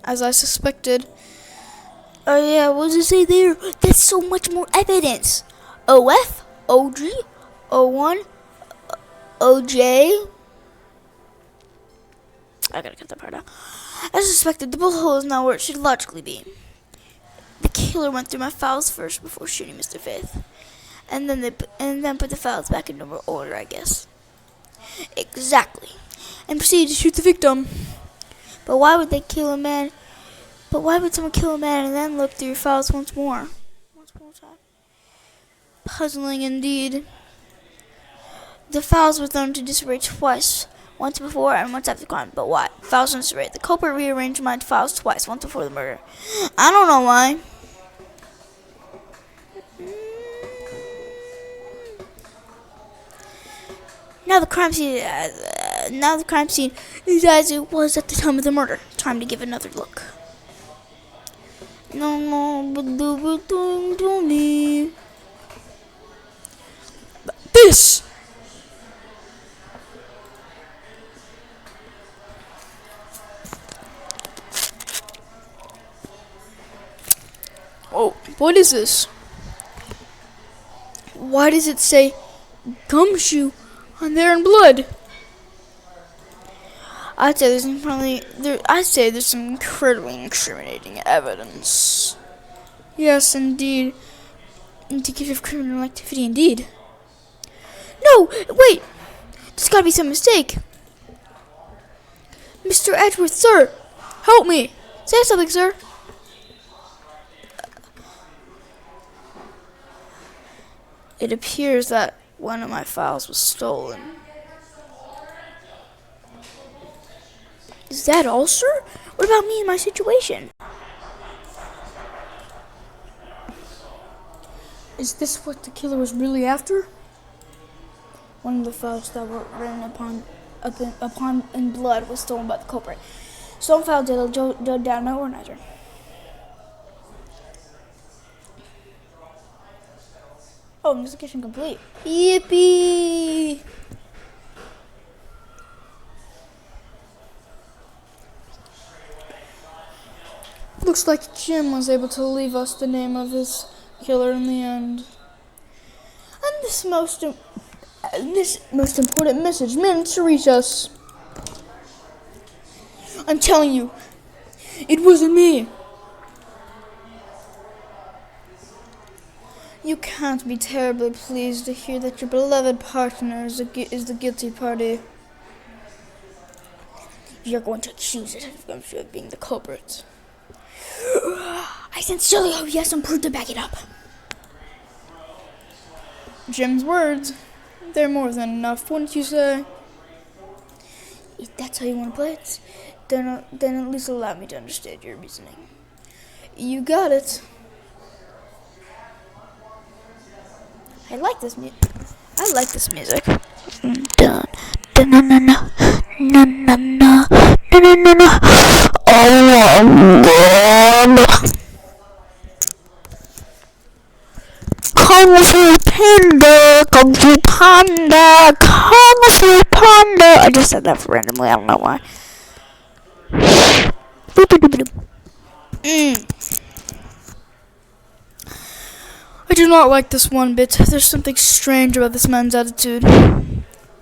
As I suspected. Oh yeah, what does it say there? That's so much more evidence. OF, OG, O1, OJ. I gotta cut that part out. As suspected, the bullet hole is not where it should logically be. The killer went through my files first before shooting Mr. Faith, and then put the files back in normal order, I guess. Exactly. and proceeded to shoot the victim. But why would they kill a man? But why would someone kill a man and then look through your files once more? Puzzling indeed. The files were thrown to disarray twice, once before and once after the crime. But why? Files in disarray. The culprit rearranged my files twice, once before the murder. I don't know why. Now the crime scene is as it was at the time of the murder. Time to give another look. No, but do it to me. This. Oh, what is this? Why does it say Gumshoe on there in blood? I'd say there's some incredibly incriminating evidence. Yes, indeed. Indicative of criminal activity, indeed. No, wait! There's gotta be some mistake. Mr. Edgeworth, sir! Help me! Say something, sir! It appears that one of my files was stolen. Is that all, sir? What about me and my situation? Is this what the killer was really after? One of the files that were written upon in blood was stolen by the culprit. Stolen file data down no organizer. Oh, investigation complete. Yippee! Looks like Jim was able to leave us the name of his killer in the end. And this most important message managed to reach us. I'm telling you, it wasn't me. You can't be terribly pleased to hear that your beloved partner is the guilty party. You're going to accuse it of being the culprit. I sincerely hope you have some proof to back it up. Jim's words. They're more than enough, wouldn't you say? If that's how you want to play it, then at least allow me to understand your reasoning. You got it. I like this music. Kung Fu Panda, Kung Fu Panda, Kung Fu Panda. I just said that randomly. I don't know why. I do not like this one bit. There's something strange about this man's attitude.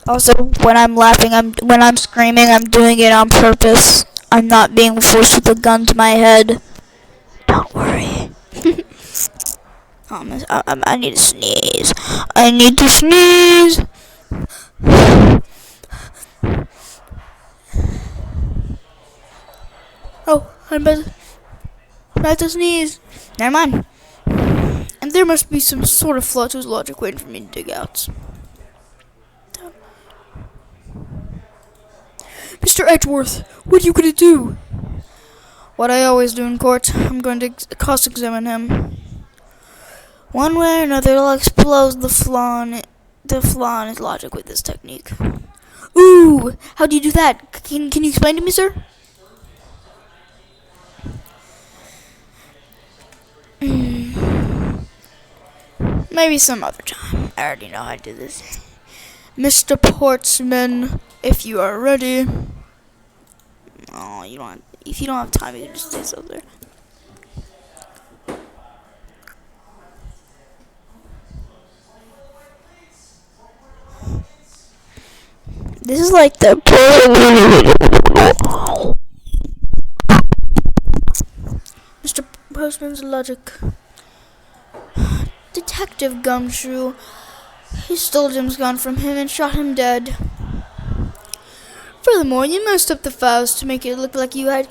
Also, when I'm laughing, when I'm screaming, I'm doing it on purpose. I'm not being forced with a gun to my head. Don't worry. I need to sneeze. I need to sneeze. Oh, I'm about to sneeze. Never mind. And there must be some sort of flaw to his logic waiting for me to dig out. Mr. Edgeworth, what are you going to do? What I always do in court. I'm going to cross-examine him. One way or another, I'll expose the flaw in his logic with this technique. Ooh, how do you do that? Can you explain to me, sir? Maybe some other time. I already know how to do this. Mr. Portsman, if you are ready. Oh, if you don't have time, you can just stay so there. This is like the Mr. Postman's logic. Detective Gumshoe. He stole Jim's gun from him and shot him dead. For Furthermore, you messed up the files to make it look like you had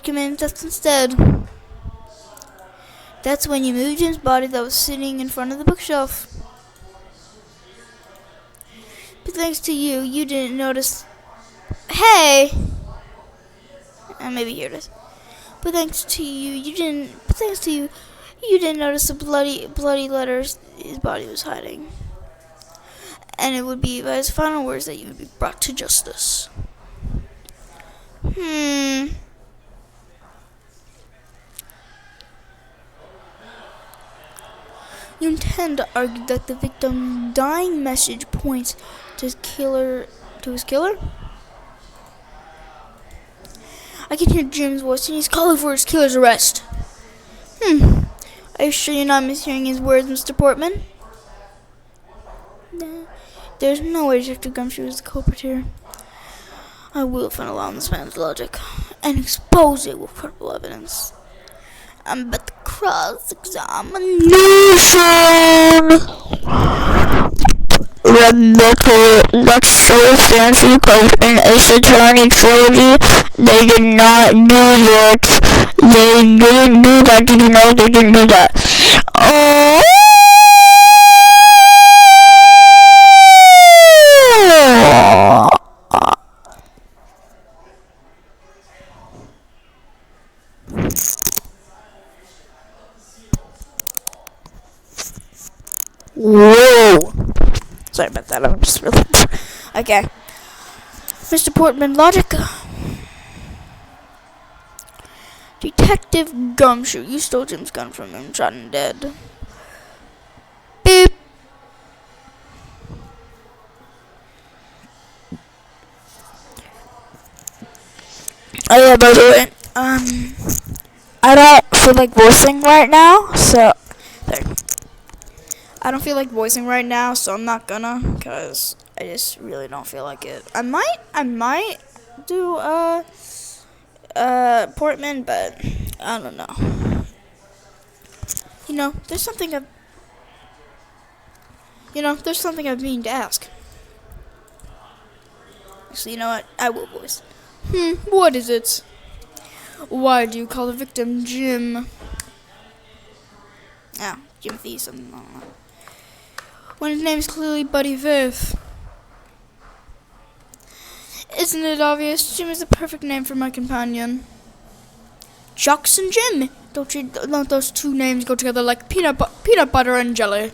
committed theft instead. That's when you moved Jim's body that was sitting in front of the bookshelf. But thanks to you, you didn't notice. Hey! Maybe here it is. But thanks to you, you didn't notice the bloody letters his body was hiding. And it would be by his final words that you would be brought to justice. You intend to argue that the victim's dying message points to his killer? I can hear Jim's voice, and he's calling for his killer's arrest. Are you sure you're not mishearing his words, Mr. Portman? There's no way Detective Gumshoe is the culprit here. I will find a law on this man's logic and expose it with credible evidence. But the cross-examination. Rebecca, that's so fancy because in Ace Attorney Trilogy, they did not do that. They didn't do that. Did you know they didn't do that? Oh! Whoa! Sorry about that. I'm just really okay. Mr. Portman, logic. Detective Gumshoe, you stole Jim's gun from him, shot him dead. Beep. Oh yeah, by the way, I don't feel like voicing right now, so There. I don't feel like voicing right now, so I'm not gonna, cause I just really don't feel like it. I might do Portman, but I don't know. There's something I've meaning to ask. Actually, you know what? I will voice. What is it? Why do you call the victim Jim? Jim Thies, I don't know. When his name is clearly Buddy Fifth. Isn't it obvious? Jim is the perfect name for my companion. Jux and Jim. Don't those two names go together like peanut butter and jelly?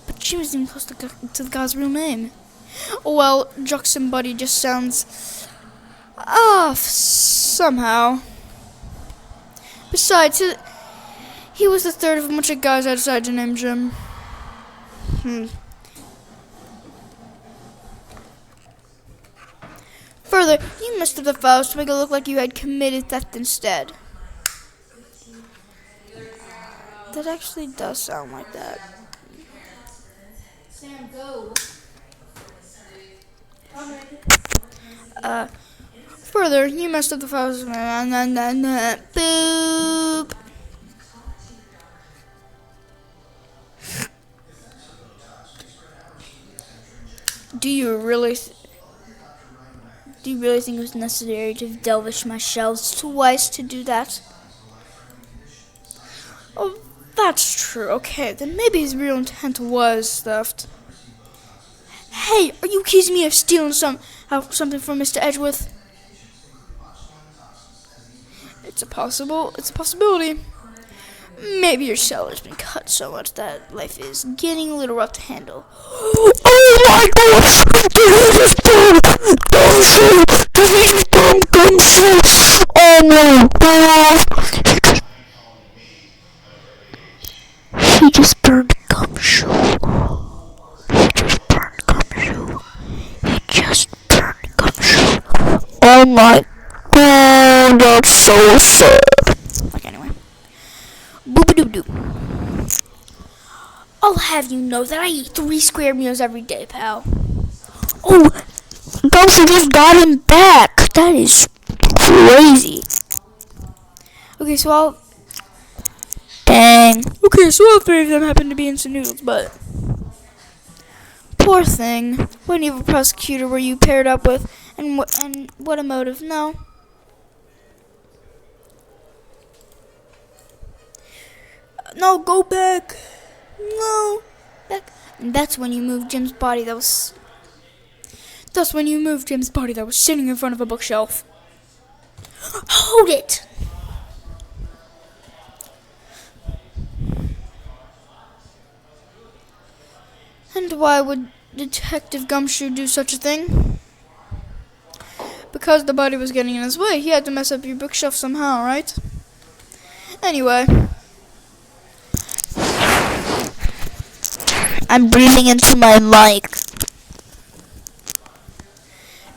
But Jim isn't even close to the guy's real name. Well, Jux and Buddy just sounds off somehow. Besides, he was the third of a bunch of guys I decided to name Jim. Further, you messed up the files to make it look like you had committed theft instead. That actually does sound like that. Sam, go. Further, you messed up the files. Boop. Do you really think it was necessary to delvish my shelves twice to do that? Oh, that's true. Okay, then maybe his real intent was theft. Hey, are you accusing me of stealing something from Mr. Edgeworth? It's a possibility. Maybe your cellar's been cut so much that life is getting a little rough to handle. oh my gosh! Did he just burn Gumshoe? Did he just burn Gumshoe? Oh my gosh! He just burned Gumshoe. He just burned Gumshoe. Oh my god, that's so sad. Anyway. Boop-a-doo-doo. I'll have you know that I eat 3 square meals every day, pal. Oh, Gumshoe just got him back. That is crazy. Okay, so all 3 of them happen to be instant noodles, but Poor thing. What evil prosecutor were you paired up with? And what a motive? No. No, go back. No. Back. And that's when you moved Jim's body that was... That's when you moved Jim's body that was sitting in front of a bookshelf. Hold it! And why would Detective Gumshoe do such a thing? Because the body was getting in his way. He had to mess up your bookshelf somehow, right? Anyway. I'm breathing into my mic.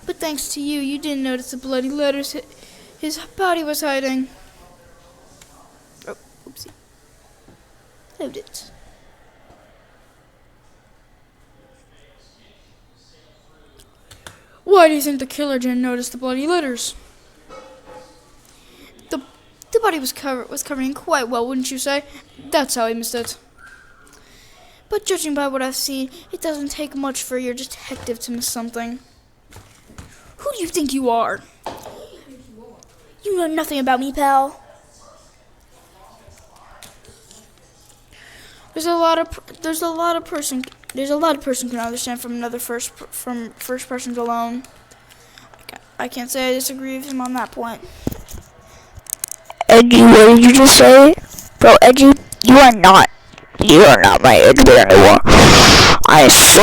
But thanks to you, you didn't notice the bloody letters his body was hiding. Oh, oopsie. Hold it. Why do you think the killer didn't notice the bloody letters? The body was covering quite well, wouldn't you say? That's how he missed it. But judging by what I've seen, it doesn't take much for your detective to miss something. Who do you think you are? You know nothing about me, pal. There's a lot of person can understand from first persons alone. I can't say I disagree with him on that point. Edgy, what did you just say? Bro, Edgy, you are not my Edgy anymore. I am so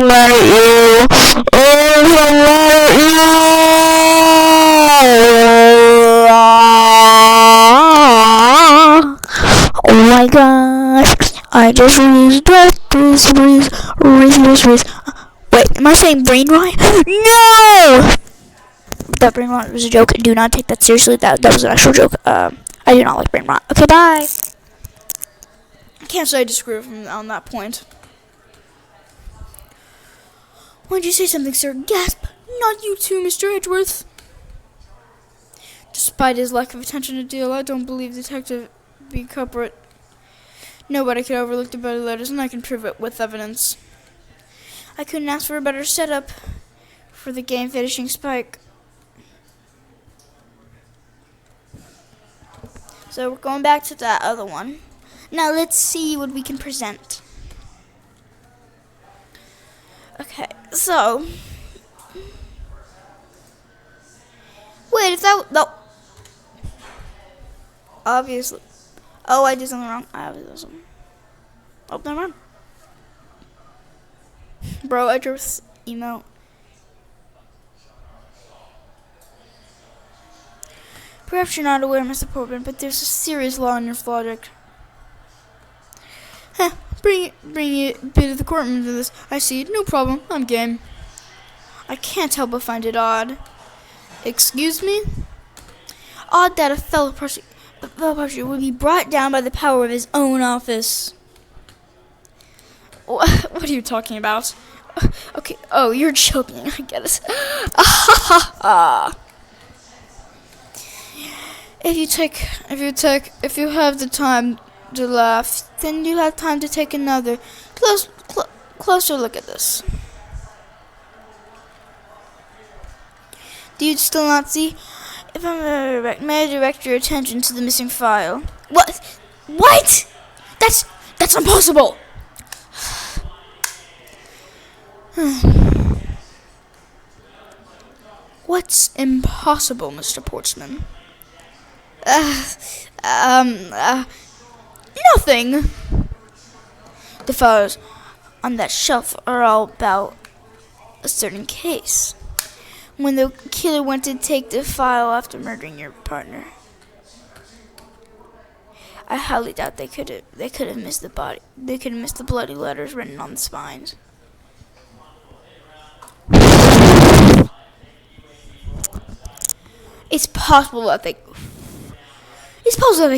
mad at you. Oh, I'm so mad at you. Oh my gosh. I just realized Wait, am I saying brain rot? No! That brain rot was a joke. Do not take that seriously. That was an actual joke. I do not like brain rot. Okay, bye. I can't say I disagree with him on that point. Why did you say something, sir? Gasp! Not you too, Mr. Edgeworth. Despite his lack of attention to detail, I don't believe the detective be culprit. Nobody could overlook the bloody letters, and I can prove it with evidence. I couldn't ask for a better setup for the game finishing spike. So we're going back to that other one. Now let's see what we can present. Okay, so... Wait, is that... No. Obviously. Oh, I did something wrong. I obviously did something. Oh, never mind. Bro, I just email. Perhaps you're not aware, Mr. Portman, but there's a serious law in your logic. Heh, bring it a bit of the courtroom into this. I see. No problem. I'm game. I can't help but find it odd. Excuse me? Odd that a fellow prosecutor would be brought down by the power of his own office. What are you talking about? Okay. Oh, you're joking. I get it. If you have the time to laugh, then you have time to take another closer look at this. Do you still not see? If I'm may I direct your attention to the missing file? What? What? That's impossible. What's impossible, Mr. Portsman? Nothing. The files on that shelf are all about a certain case. When the killer went to take the file after murdering your partner. I highly doubt they could have missed the body. They could have missed the bloody letters written on the spines. It's possible that they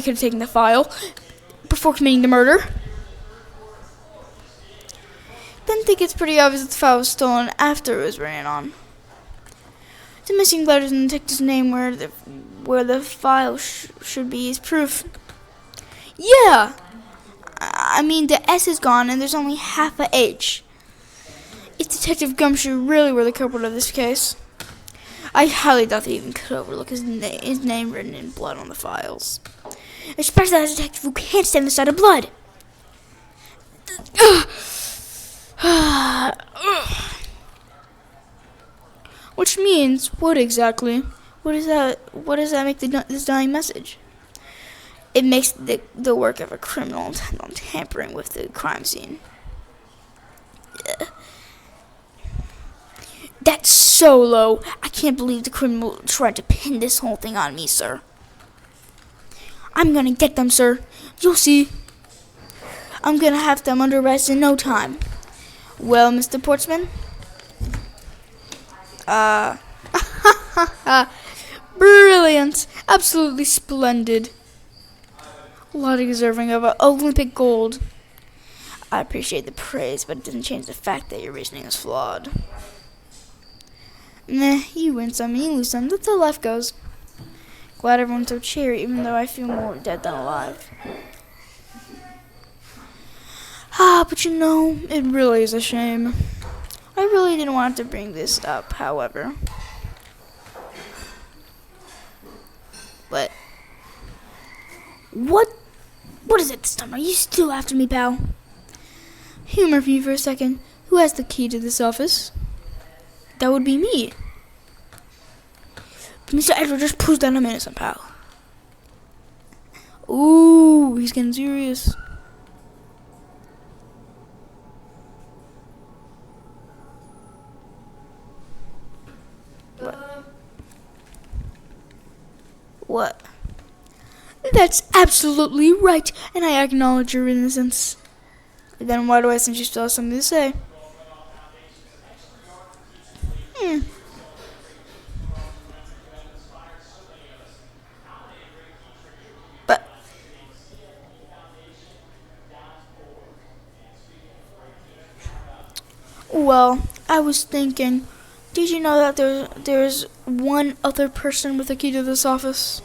could have taken the file before committing the murder. Then think it's pretty obvious that the file was stolen after it was written on. The missing letters and the detective's name where the file should be is proof. Yeah! I mean, the S is gone and there's only half a H. Detective Gumshoe really were the culprit of this case, I highly doubt they even could overlook his name written in blood on the files. Especially as a detective who can't stand the sight of blood. Which means, what exactly? What does that make this dying message? It makes the work of a criminal intent on tampering with the crime scene. That's so low. I can't believe the criminal tried to pin this whole thing on me, sir. I'm gonna get them, sir. You'll see. I'm gonna have them under arrest in no time. Well, Mr. Portsman? Brilliant. Absolutely splendid. A lot deserving of an Olympic gold. I appreciate the praise, but it doesn't change the fact that your reasoning is flawed. Meh, you win some, you lose some. That's how life goes. Glad everyone's so cheery, even though I feel more dead than alive. But you know, it really is a shame. I really didn't want to bring this up, however. But what is it this time? Are you still after me, pal? Humor me for a second. Who has the key to this office? That would be me. Mr. Edward just proves that I'm innocent, pal. Ooh, he's getting serious. What? That's absolutely right, and I acknowledge your innocence. Then why do I think you still have something to say? But well, I was thinking, did you know that there's one other person with the key to this office?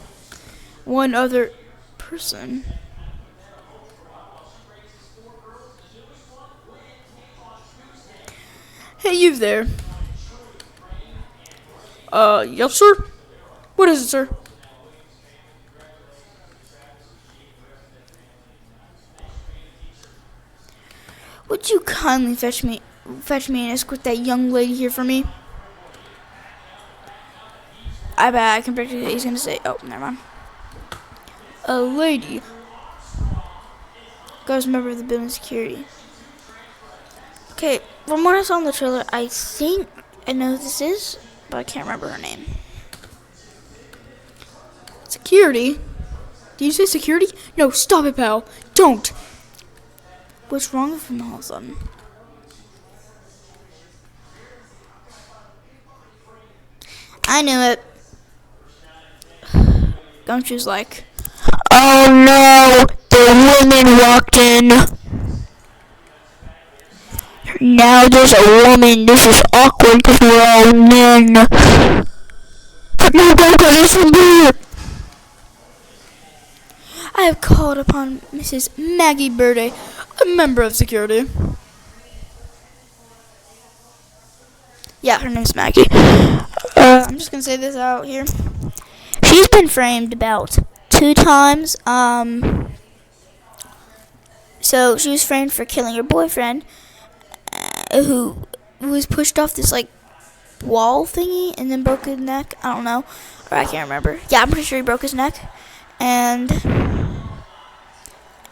One other person. Hey, you there. Yes, sir? What is it, sir? Would you kindly fetch me and escort that young lady here for me? I bet I can predict what he's gonna say. Oh, never mind. A lady. Guys, member of the building security. Okay, from what I saw in the trailer, I think I know who this is, but I can't remember her name. Security? Did you say security? No, stop it, pal. Don't. What's wrong with him all of a sudden? I knew it. Gumshoe's like, Oh no, the woman walked in. Now there's a woman. This is awkward because we're all men. No, don't go this from here. I have called upon Mrs. Maggie Birday, a member of security. Yeah, her name's Maggie. I'm just gonna say this out here. She's been framed about 2 times. So she was framed for killing her boyfriend, who was pushed off this like wall thingy and then broke his neck. I don't know, or I can't remember. Yeah, I'm pretty sure he broke his neck. And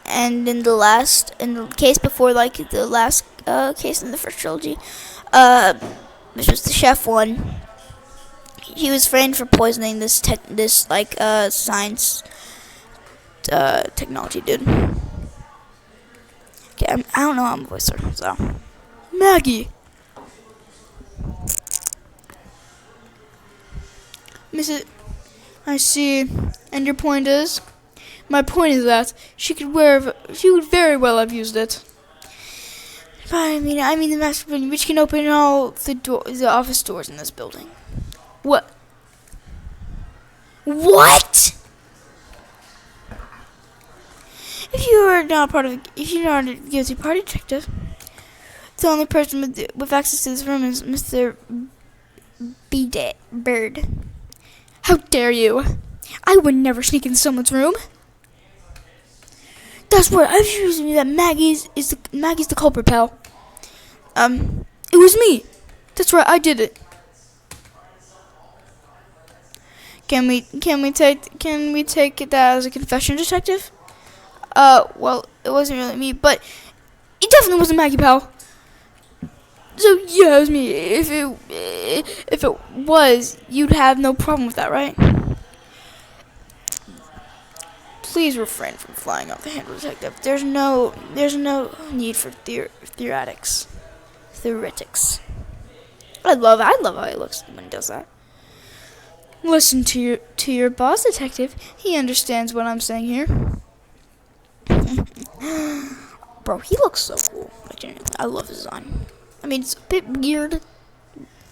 in the case before, like the last case in the first trilogy, which was the chef one, he was framed for poisoning this science technology dude. Okay, I don't know how I'm a voicer, so Maggie. Mrs. I see. And your point is? My point is that she would very well have used it. I mean the master building, which can open all the office doors in this building. What? What? If you're not a guilty party detective, The only person with access to this room is Mr. Bird. How dare you? I would never sneak into someone's room. That's right. I've used me that Maggie's the culprit, pal. It was me. That's right. I did it. Can we take that as a confession, detective? Well, it wasn't really me, but it definitely wasn't Maggie, pal. So yeah, it was me. If it was, you'd have no problem with that, right? Please refrain from flying off the handle, detective. There's no need for theoretics. I love how he looks when he does that. Listen to your boss, detective. He understands what I'm saying here. Bro, he looks so cool. Like, genuinely, I love his design. I mean, it's a bit weird,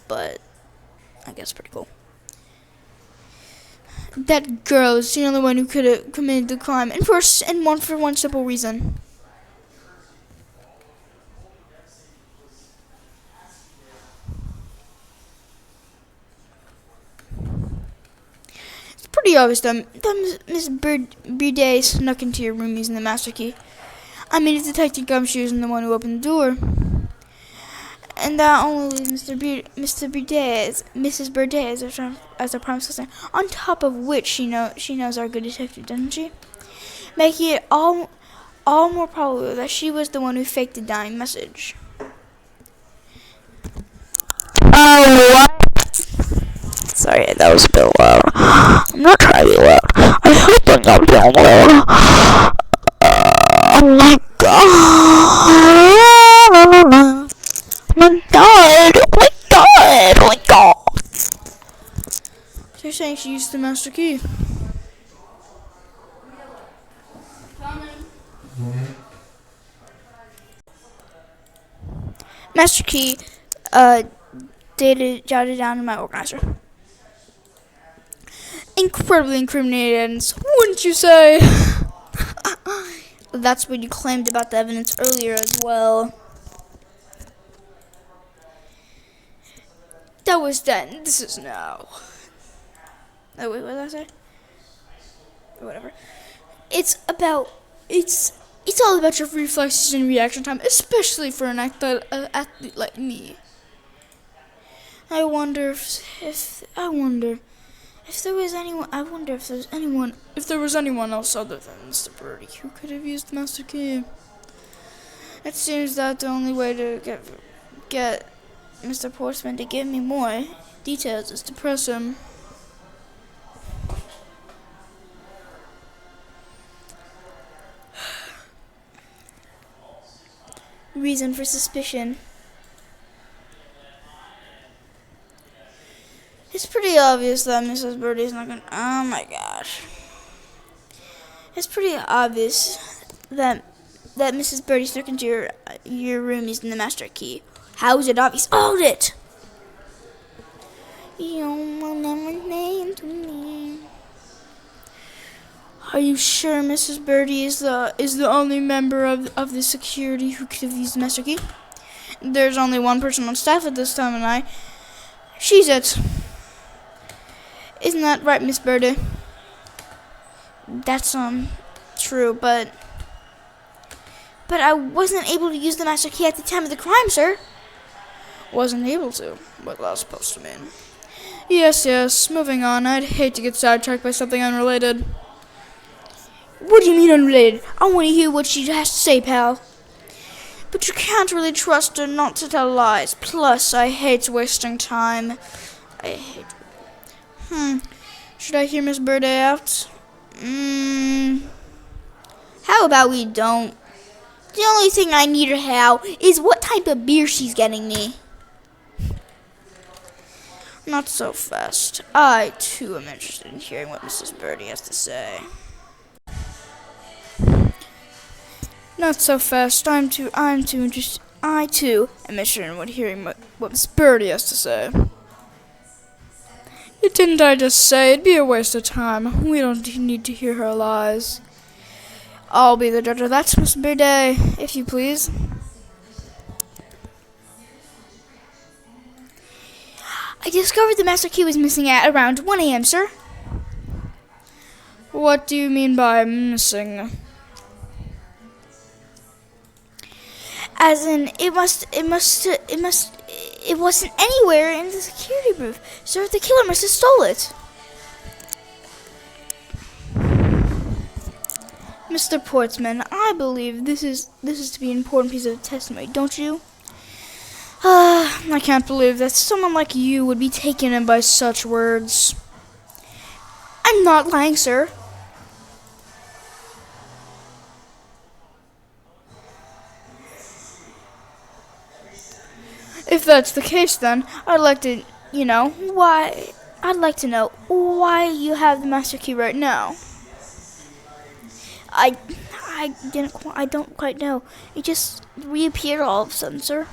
but I guess pretty cool. That girl is the only one who could have committed the crime, and for one simple reason. It's pretty obvious that Miss Bidet snuck into your room using the master key. I mean, if Detective Gumshoe isn't the one who opened the door. And that only leaves Mrs. Bidet as a prime suspect. On top of which she knows our good detective, doesn't she? Making it all more probable that she was the one who faked the dying message. What? Sorry, that was a bit loud. I'm not trying to be loud. I hope I'm not down loud. Oh my god. Oh my god. Oh my god. Oh my god. So you're saying she used the master key? Master key, jotted down in my organizer. Incredibly incriminating evidence, wouldn't you say? That's what you claimed about the evidence earlier as well. That was then. This is now. Oh wait, what did I say? Or whatever. It's all about your reflexes and reaction time, especially for an athlete like me. I wonder if there was anyone else other than Mr. Birdie who could have used the master key. It seems that the only way to get Mr. Portsman to give me more details is to press him. Reason for suspicion. It's pretty obvious that Mrs. Birdie's not gonna. Oh my gosh. It's pretty obvious that Mrs. Birdie snuck into your room using the master key. How is it obvious? Hold it! You will never name to me. Are you sure Mrs. Birdie is the only member of the security who could have used the master key? There's only one person on staff at this time, and she's it. Isn't that right, Miss Birdie? That's true, but I wasn't able to use the master key at the time of the crime, sir. Wasn't able to? What was that supposed to mean? Yes. Moving on. I'd hate to get sidetracked by something unrelated. What do you mean unrelated? I want to hear what she has to say, pal. But you can't really trust her not to tell lies. Plus, I hate wasting time. Should I hear Miss Birdie out? How about we don't? The only thing I need to know is what type of beer she's getting me. Not so fast. I, too, am interested in hearing what Mrs. Birdie has to say. Not so fast. I'm too interested. I, too, am interested in hearing what Miss Birdie has to say. Didn't I just say it'd be a waste of time? We don't need to hear her lies. I'll be the judge of that, Miss Birdie, if you please. I discovered the master key was missing at around 1 a.m., sir. What do you mean by missing? As in, it wasn't anywhere in the security booth. Sir, the killer must have stole it. Mr. Portsman, I believe this is to be an important piece of testimony, don't you? I can't believe that someone like you would be taken in by such words. I'm not lying, sir. If that's the case, then I'd like to, know why you have the master key right now. I don't quite know. It just reappeared all of a sudden, sir.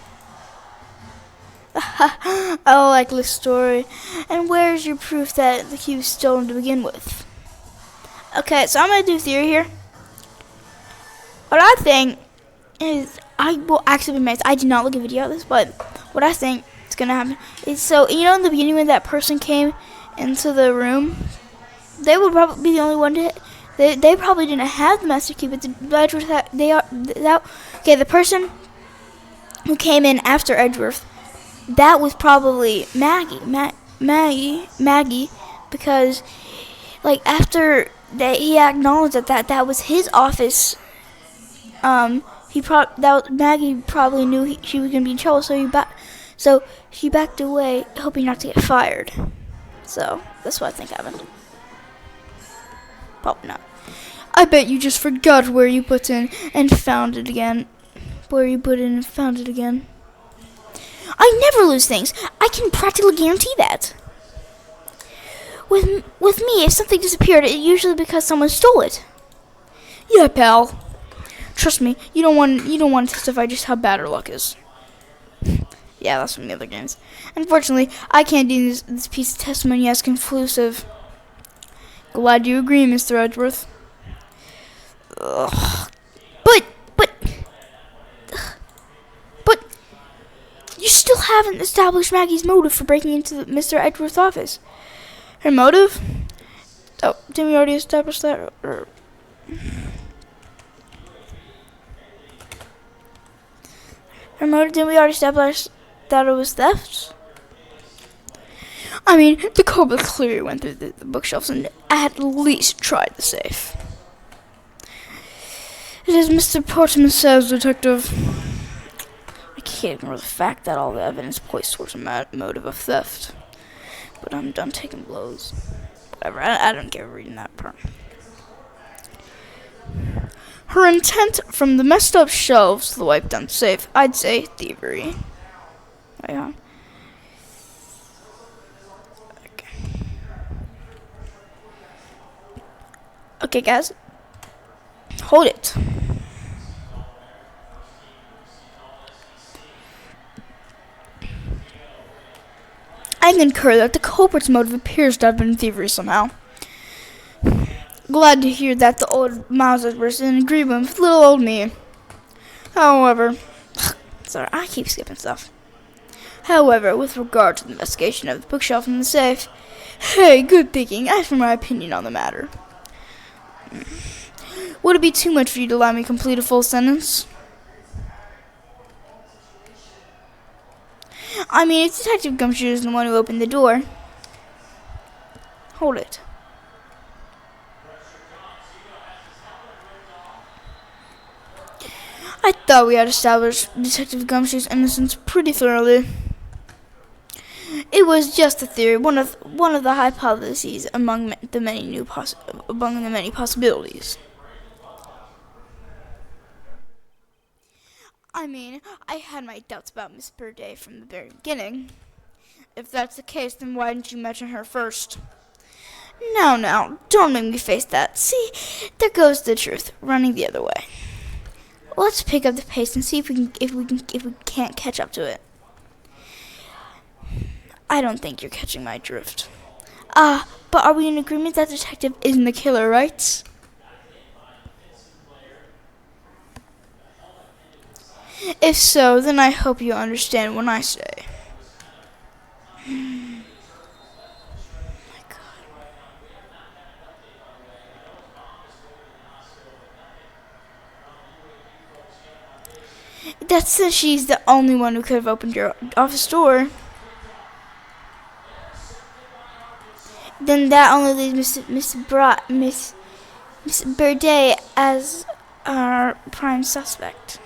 I like this story. And where's your proof that the key was stolen to begin with? Okay, so I'm gonna do theory here. What I think is, I will actually be amazed. I did not look at a video of this, but what I think is gonna happen is, so in the beginning when that person came into the room, they would probably be the only one to. They probably didn't have the master key, but the person who came in after Edgeworth, that was probably Maggie, because after that he acknowledged that was his office. Maggie probably knew she was gonna be in trouble, so she backed away, hoping not to get fired. So that's what I think happened. Probably not. I bet you just forgot where you put in and found it again. I never lose things. I can practically guarantee that. With me, if something disappeared, it's usually because someone stole it. Yeah, pal. Trust me, you don't want to testify just how bad our luck is. Yeah, that's from the other games. Unfortunately, I can't deem this piece of testimony as conclusive. Glad you agree, Mr. Edgeworth. Ugh. But you still haven't established Maggie's motive for breaking into Mr. Edgeworth's office. Her motive? Oh, didn't we already establish that? Her motive, didn't we already establish that it was theft? I mean, the cobra clearly went through the bookshelves and at least tried the safe. It is Mr. Portman says, Detective. I can't ignore the fact that all the evidence points towards a motive of theft. But I'm done taking blows. Whatever, I don't care reading that part. Her intent from the messed up shelves to the wiped down safe, I'd say thievery. Yeah. Okay, guys. Hold it. I concur that the culprit's motive appears to have been thievery somehow. Glad to hear that the old Mauser was in agreement with little old me. However, sorry, I keep skipping stuff. However, with regard to the investigation of the bookshelf and the safe, hey, good thinking. As for my opinion on the matter, would it be too much for you to allow me to complete a full sentence? I mean, if Detective Gumshoe is the one who opened the door. Hold it. I thought we had established Detective Gumshoe's innocence pretty thoroughly. It was just a theory, one of the hypotheses among the many possibilities. I mean, I had my doubts about Miss Burdett from the very beginning. If that's the case, then why didn't you mention her first? Now, don't make me face that. See, there goes the truth, running the other way. Let's pick up the pace and see if we can't catch up to it. I don't think you're catching my drift. But are we in agreement that the detective isn't the killer, right? If so, then I hope you understand when I say. That's since she's the only one who could have opened your office door. Then that only leaves Miss Birdie as our prime suspect.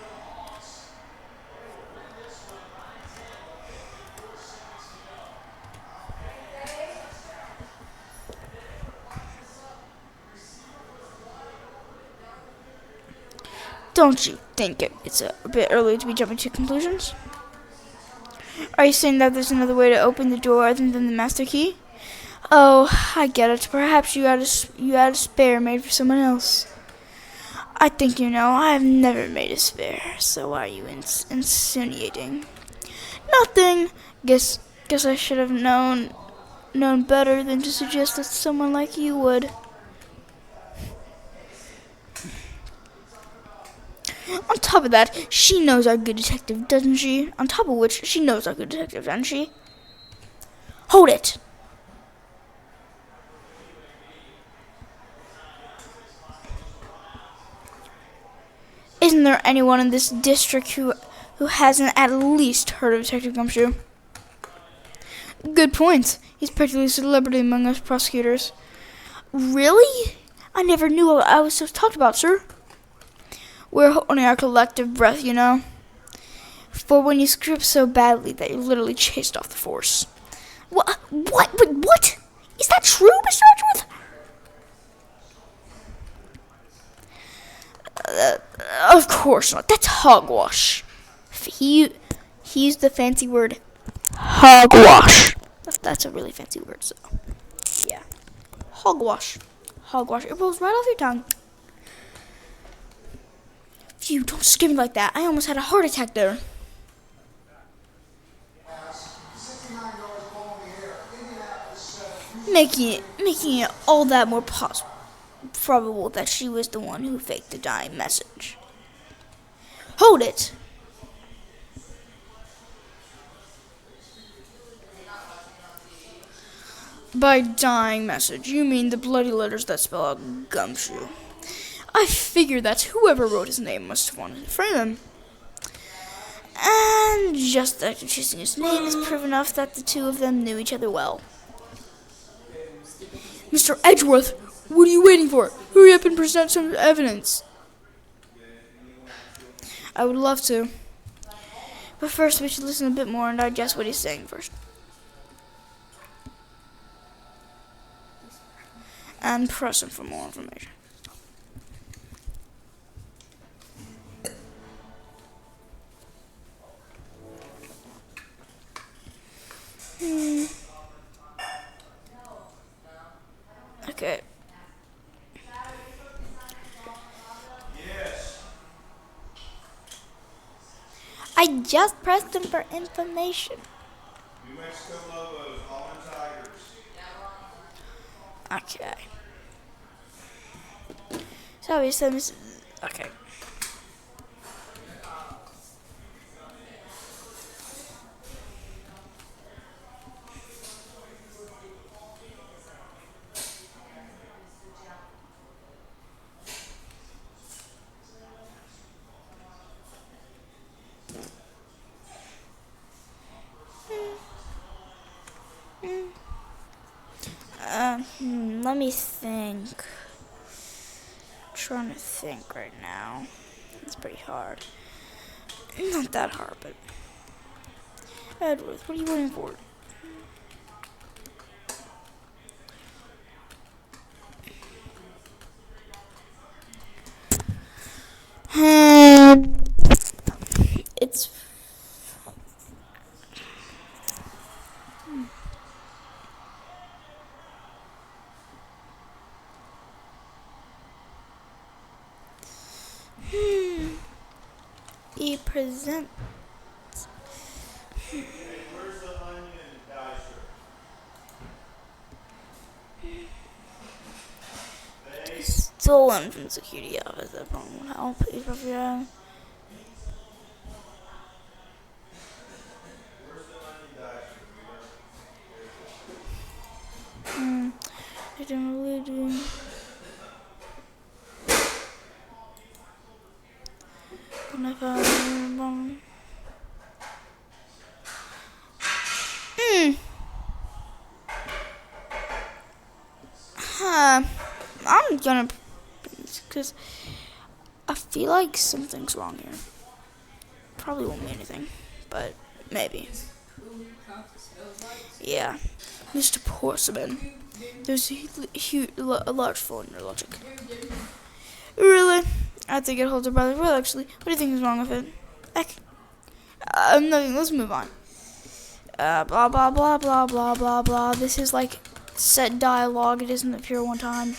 Don't you think it's a bit early to be jumping to conclusions? Are you saying that there's another way to open the door other than the master key? Oh, I get it. Perhaps you had a spare made for someone else. I think you know I have never made a spare. So why are you insinuating? Nothing. Guess I should have known better than to suggest that someone like you would. On top of that, she knows our good detective, doesn't she? On top of which, she knows our good detective, doesn't she? Hold it! Isn't there anyone in this district who hasn't at least heard of Detective Gumshoe? Good point. He's practically a celebrity among us prosecutors. Really? I never knew I was so talked about, sir. We're holding our collective breath, you know. For when you screw up so badly that you're literally chased off the force. What? What? Is that true, Mr. Edgeworth? Of course not. That's hogwash. He used the fancy word hogwash. That's a really fancy word, so yeah. Hogwash. Hogwash. It rolls right off your tongue. Phew, don't scare me like that. I almost had a heart attack there. Making it all that more probable that she was the one who faked the dying message. Hold it! By dying message, you mean the bloody letters that spell out Gumshoe. I figure that whoever wrote his name must have wanted to frame him. And just after choosing his name is proof enough that the two of them knew each other well. Mr. Edgeworth, what are you waiting for? Hurry up and present some evidence. I would love to. But first we should listen a bit more and digest what he's saying first. And press him for more information. Okay. I just pressed him for information. New Mexico Lobos, Almond Tigers. Okay. So we said this. Okay. Let me think. I'm trying to think right now. It's pretty hard. Not that hard, but Edgeworth, what are you waiting for? It's he presents. Hey, where's the onion dicer? Stolen from security office at home. How please probably Where's the onion dicer? I don't really do. When I found gonna, because I feel like something's wrong here. Probably won't be anything, but maybe. Yeah, Mr. Porcelain. There's a large flaw in your logic. Really? I think it holds up rather well, actually. What do you think is wrong with it? Heck. Nothing. Let's move on. Blah, blah, blah, blah, blah, blah, blah. This is like set dialogue. It doesn't appear one time.